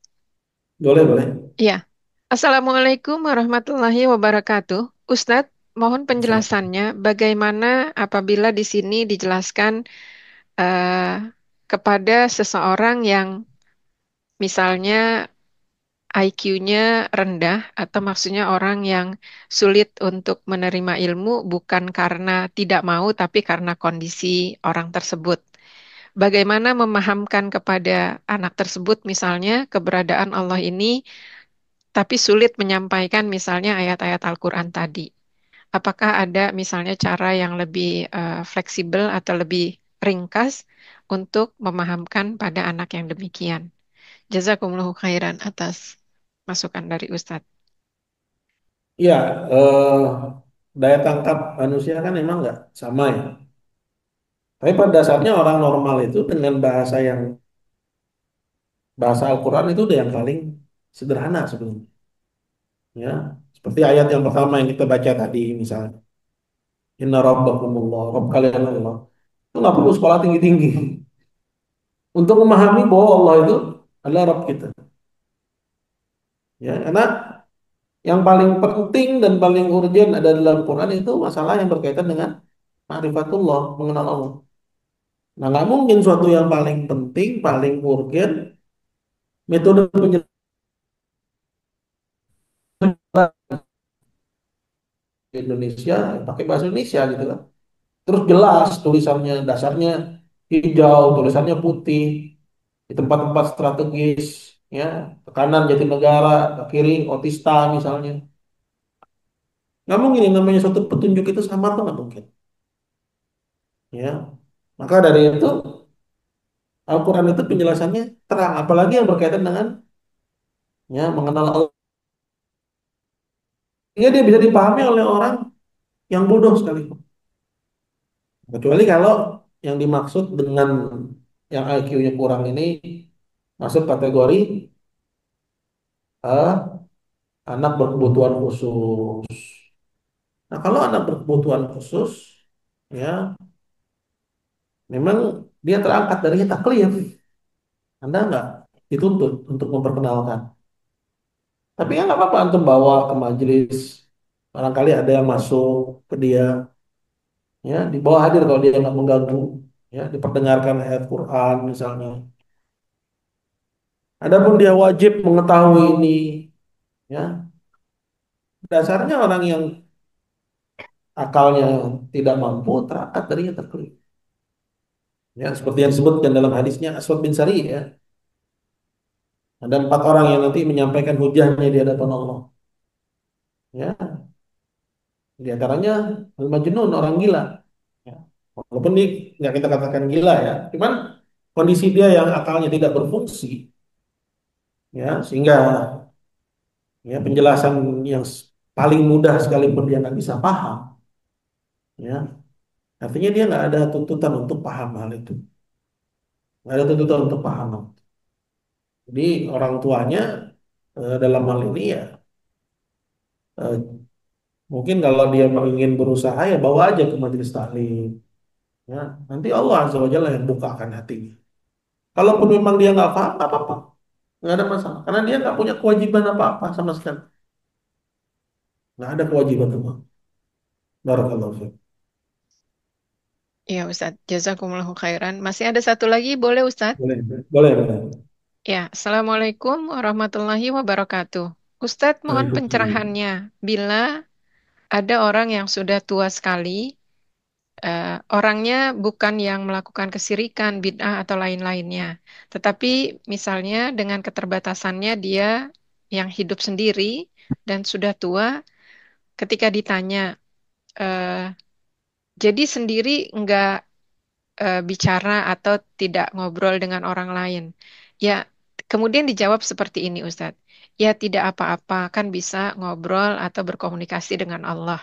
Boleh, boleh. Ya. Assalamualaikum warahmatullahi wabarakatuh. Ustadz, mohon Masalah. penjelasannya bagaimana apabila di sini dijelaskan eh, kepada seseorang yang misalnya IQ-nya rendah atau maksudnya orang yang sulit untuk menerima ilmu bukan karena tidak mau tapi karena kondisi orang tersebut. Bagaimana memahamkan kepada anak tersebut misalnya keberadaan Allah ini tapi sulit menyampaikan misalnya ayat-ayat Al-Quran tadi. Apakah ada misalnya cara yang lebih fleksibel atau lebih ringkas untuk memahamkan pada anak yang demikian? Jazakumullahu khairan atas masukan dari Ustadz. Ya, daya tangkap manusia kan memang nggak sama ya. Tapi pada dasarnya orang normal itu dengan bahasa Al-Quran itu udah yang paling sederhana sebenarnya. Ya, seperti ayat yang pertama yang kita baca tadi misalnya. Inna rabbakumullah, Rabb kalian Allah. Itu nggak perlu sekolah tinggi-tinggi untuk memahami bahwa Allah itu adalah Rabb kita. Ya, karena yang paling penting dan paling urgent ada dalam Quran itu masalah yang berkaitan dengan ma'rifatullah, mengenal Allah. Nah, nggak mungkin suatu yang paling penting, paling urgent, metode penjelasan di Indonesia, ya pakai bahasa Indonesia gitu kan. Terus jelas tulisannya, dasarnya hijau, tulisannya putih, di tempat-tempat strategis, ya, ke kanan Jatinegara, ke kiri Otista misalnya. Nggak mungkin yang namanya suatu petunjuk itu sama tuh nggak mungkin. Ya, maka dari itu Al-Quran itu penjelasannya terang, apalagi yang berkaitan dengan ya mengenal Allah. Sehingga dia bisa dipahami oleh orang yang bodoh sekalipun. Kecuali kalau yang dimaksud dengan yang IQ-nya kurang ini masuk kategori eh, anak berkebutuhan khusus. Nah, kalau anak berkebutuhan khusus, ya memang dia terangkat dari taklif. Anda nggak dituntut untuk memperkenalkan. Tapi ya nggak apa-apa, antum bawa ke majelis. Barangkali ada yang masuk ke dia, ya dibawa hadir kalau dia nggak mengganggu, ya diperdengarkan ayat Quran misalnya. Adapun dia wajib mengetahui ini, ya dasarnya orang yang akalnya tidak mampu terangkat dari taklif. Ya, seperti yang disebutkan dalam hadisnya Aswad bin Sari ya. Ada 4 orang yang nanti menyampaikan hujahnya di hadapan Allah. Ya, di antaranya al-majnun, orang gila. Ya. Walaupun ini nggak kita katakan gila ya, cuman kondisi dia yang akalnya tidak berfungsi, ya sehingga ya penjelasan yang paling mudah sekalipun dia nggak bisa paham, ya artinya dia nggak ada tuntutan untuk paham hal itu, nggak ada tuntutan untuk paham. Jadi orang tuanya dalam hal ini ya eh, mungkin kalau dia ingin berusaha ya bawa aja ke majelis taklim. Ya, nanti Allah Azza wa Jalla yang bukakan hatinya. Kalaupun memang dia nggak paham, nggak apa-apa, nggak ada masalah. Karena dia nggak punya kewajiban apa-apa sama sekali. Nggak ada kewajiban apa. Barakallahu fiik. Ya Ustadz, jazakumullahu khairan. Masih ada satu lagi, boleh Ustadz? Boleh, boleh, boleh. Ya, Assalamualaikum warahmatullahi wabarakatuh. Ustadz mohon Waalaikumsalam. pencerahannya. Bila ada orang yang sudah tua sekali, orangnya bukan yang melakukan kesirikan, bid'ah atau lain-lainnya. Tetapi misalnya dengan keterbatasannya dia yang hidup sendiri dan sudah tua, ketika ditanya, eh, jadi sendiri nggak bicara atau tidak ngobrol dengan orang lain. Ya, kemudian dijawab seperti ini, Ustadz. Ya, tidak apa-apa, kan bisa ngobrol atau berkomunikasi dengan Allah.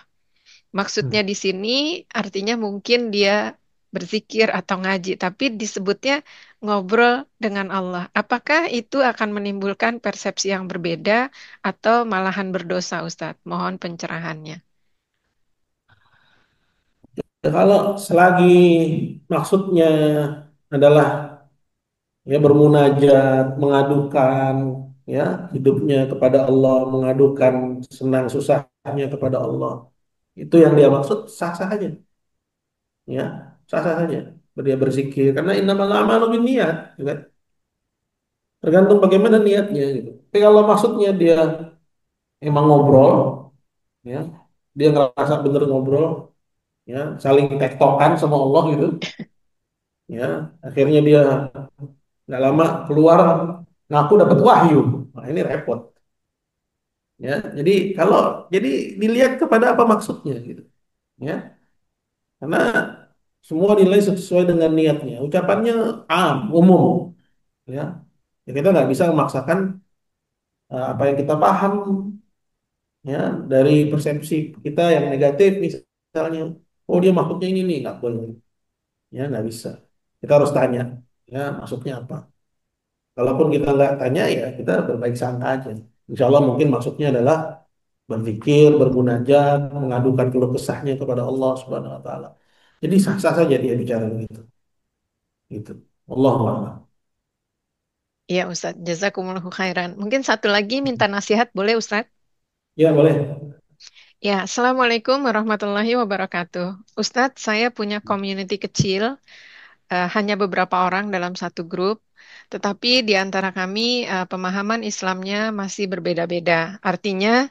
Maksudnya di sini artinya mungkin dia berzikir atau ngaji, tapi disebutnya ngobrol dengan Allah. Apakah itu akan menimbulkan persepsi yang berbeda atau malahan berdosa, Ustadz? Mohon pencerahannya. Ya, kalau selagi maksudnya adalah ya bermunajat, mengadukan ya hidupnya kepada Allah, mengadukan senang susahnya kepada Allah. Itu yang dia maksud sah-sah aja, ya sah-sah saja. Dia berzikir karena innamal a'malu binniyat, gitu kan? Tergantung bagaimana niatnya gitu. Tapi kalau maksudnya dia emang ngobrol, ya dia ngerasa bener ngobrol, ya saling tektokan sama Allah gitu, ya akhirnya dia nggak lama keluar ngaku dapat wahyu. Nah, ini repot, ya. Jadi kalau jadi dilihat kepada apa maksudnya gitu, ya. Karena semua nilai sesuai dengan niatnya. Ucapannya umum, ya. Ya kita nggak bisa memaksakan apa yang kita paham Ya, dari persepsi kita yang negatif misalnya, oh dia maksudnya ini nih, nggak boleh. Ya, nggak bisa. Kita harus tanya, ya maksudnya apa. Kalaupun kita nggak tanya, ya kita berbaik sangka aja. Insya Allah mungkin maksudnya adalah berzikir, bermunajat, mengadukan keluh kesahnya kepada Allah Subhanahu Wa Taala. Jadi sah-sah saja dia bicara begitu. Gitu. Allah Iya Ustadz, jazakumullahu khairan. Mungkin satu lagi minta nasihat, boleh Ustadz? Ya boleh. Ya, Assalamualaikum warahmatullahi wabarakatuh. Ustadz, saya punya community kecil, hanya beberapa orang dalam satu grup, tetapi di antara kami pemahaman Islamnya masih berbeda-beda. Artinya,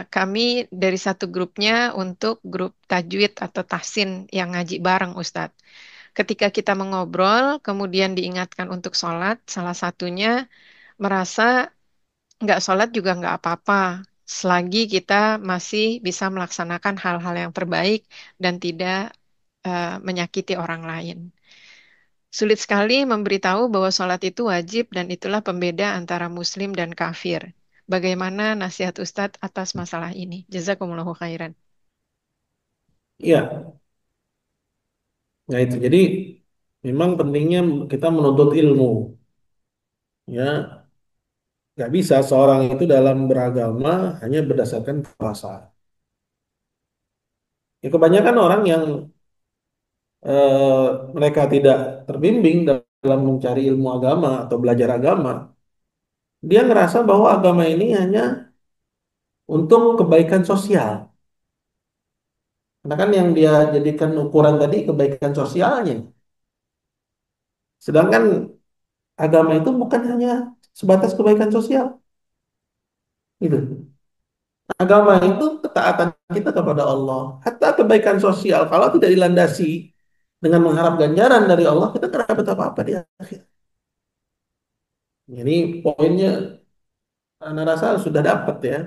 kami dari satu grupnya untuk grup tajwid atau tahsin yang ngaji bareng Ustadz. Ketika kita mengobrol, kemudian diingatkan untuk sholat, salah satunya merasa nggak sholat juga nggak apa-apa, selagi kita masih bisa melaksanakan hal-hal yang terbaik dan tidak menyakiti orang lain. Sulit sekali memberitahu bahwa sholat itu wajib dan itulah pembeda antara muslim dan kafir. Bagaimana nasihat Ustadz atas masalah ini? Jazakumullahu khairan. Iya, nah itu. Jadi memang pentingnya kita menuntut ilmu. Ya, nggak bisa seorang itu dalam beragama hanya berdasarkan perasaan. Ya, kebanyakan orang yang mereka tidak terbimbing dalam mencari ilmu agama atau belajar agama, dia ngerasa bahwa agama ini hanya untuk kebaikan sosial. Karena kan yang dia jadikan ukuran tadi kebaikan sosialnya. Sedangkan agama itu bukan hanya sebatas kebaikan sosial. Gitu. Agama itu ketaatan kita kepada Allah. Hatta kebaikan sosial, kalau tidak dilandasi dengan mengharap ganjaran dari Allah, kita nggak dapat apa-apa di akhir. Jadi poinnya, Anda rasa sudah dapat ya.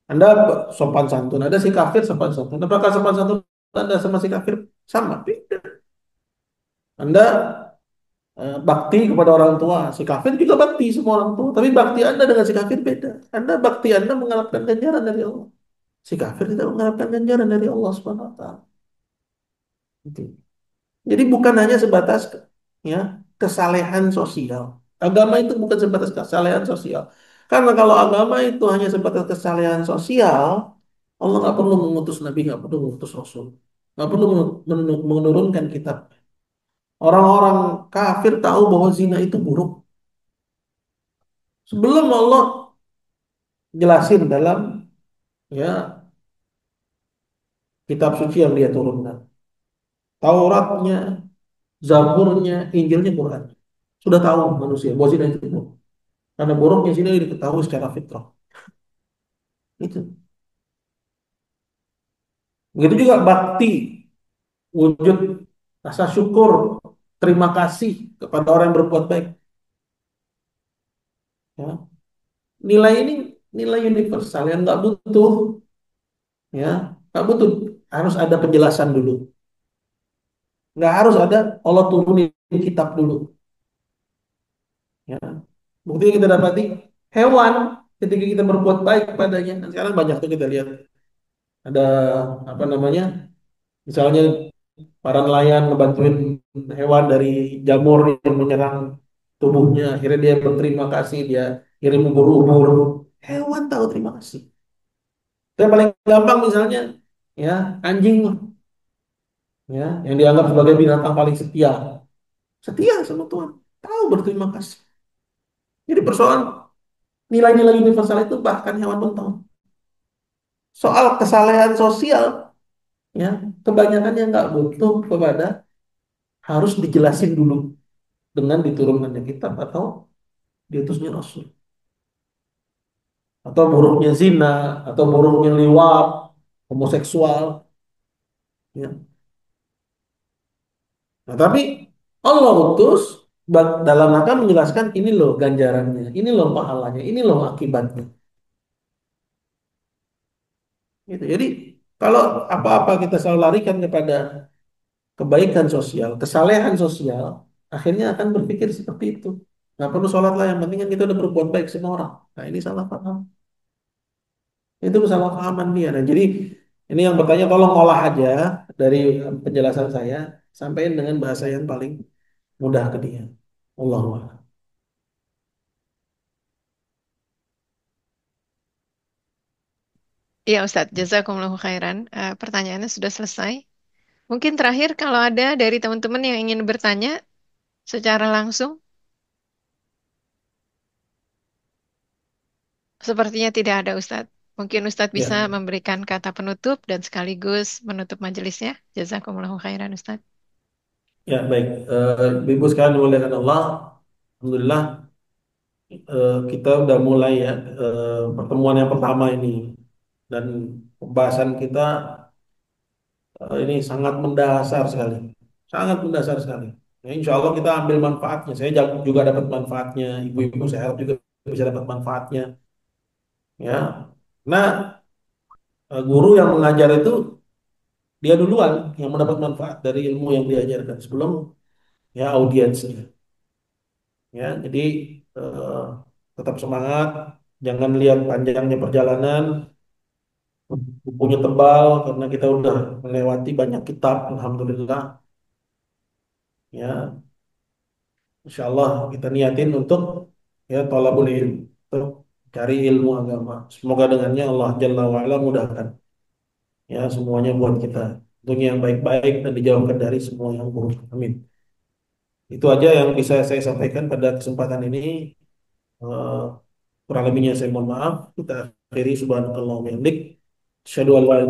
Anda sopan santun, ada si kafir sopan santun. Apakah sopan santun Anda sama si kafir sama? Beda. Anda bakti kepada orang tua, si kafir juga bakti semua orang tua. Tapi bakti Anda dengan si kafir beda. Anda bakti Anda mengharapkan ganjaran dari Allah. Si kafir tidak mengharapkan ganjaran dari Allah Subhanahu Wa Taala. Gitu. Jadi bukan hanya sebatas ya kesalehan sosial. Agama itu bukan sebatas kesalehan sosial. Karena kalau agama itu hanya sebatas kesalehan sosial, Allah nggak perlu mengutus Nabi, nggak perlu mengutus Rasul, nggak perlu menurunkan kitab. Orang-orang kafir tahu bahwa zina itu buruk. Sebelum Allah jelasin dalam ya kitab suci yang dia turunkan, Tauratnya, Zaburnya, Injilnya, Quran. Sudah tahu manusia bahwa zina itu buruk. Karena buruknya zina diketahui secara fitrah. Itu. Begitu juga bakti, wujud rasa syukur, terima kasih kepada orang yang berbuat baik. Ya. Nilai ini nilai universal yang nggak butuh, ya, nggak butuh harus ada penjelasan dulu. Nggak harus ada Allah turunin kitab dulu. Ya. Bukti yang kita dapati hewan ketika kita berbuat baik padanya. Dan sekarang banyak tuh kita lihat ada apa namanya, misalnya para nelayan ngebantuin hewan dari jamur yang menyerang tubuhnya. Akhirnya dia berterima kasih, dia kirim ubur-ubur. Hewan tahu terima kasih. Yang paling gampang misalnya ya anjing ya yang dianggap sebagai binatang paling setia. Setia sama Tuhan. Tahu berterima kasih. Jadi persoalan nilai-nilai universal itu bahkan hewan pun tahu. Soal kesalehan sosial ya kebanyakan yang nggak butuh kepada harus dijelasin dulu dengan diturunkannya kitab atau diutusnya Rasul. Atau buruknya zina, atau buruknya liwat, homoseksual, ya. Nah, tapi Allah utus dalam rangka menjelaskan ini loh ganjarannya, ini loh pahalanya, ini loh akibatnya. Gitu. Jadi kalau apa-apa kita selalu larikan kepada kebaikan sosial, kesalehan sosial, akhirnya akan berpikir seperti itu. Nggak perlu sholat lah, yang penting kan kita udah berbuat baik sama orang. Nah ini salah paham. Itu kesalahpahaman dia. Nah, jadi ini yang bertanya tolong olah aja dari penjelasan saya, sampaikan dengan bahasa yang paling mudah ke dia. Allahu a'lam. Iya Ustadz, jazakumullahu khairan. Pertanyaannya sudah selesai. Mungkin terakhir kalau ada dari teman-teman yang ingin bertanya secara langsung, sepertinya tidak ada Ustadz. Mungkin Ustadz bisa Ya, memberikan kata penutup dan sekaligus menutup majelisnya. Jazakumullahu khairan Ustadz. ya baik. Ibu sekalian dimuliakan Allah, alhamdulillah kita udah mulai ya pertemuan yang pertama ini dan pembahasan kita ini sangat mendasar sekali, sangat mendasar sekali. Ya, insya Allah kita ambil manfaatnya. Saya juga dapat manfaatnya, ibu-ibu saya harap juga bisa dapat manfaatnya. Ya, nah guru yang mengajar itu dia duluan yang mendapat manfaat dari ilmu yang diajarkan sebelum ya audiensnya. Ya, jadi eh, tetap semangat, jangan lihat panjangnya perjalanan, bukunya tebal karena kita udah melewati banyak kitab, alhamdulillah. Ya, insya Allah kita niatin untuk ya thalabul ilm, untuk cari ilmu agama. Semoga dengannya Allah Jalla wa'ala mudahkan ya semuanya buat kita. Tentunya yang baik-baik dan dijauhkan dari semua yang buruk. Amin. Itu aja yang bisa saya sampaikan pada kesempatan ini. Eh, Kurang lebihnya saya mohon maaf. Kita akhiri subhanakallah wa bihamdik. Asyhadu an la ilaha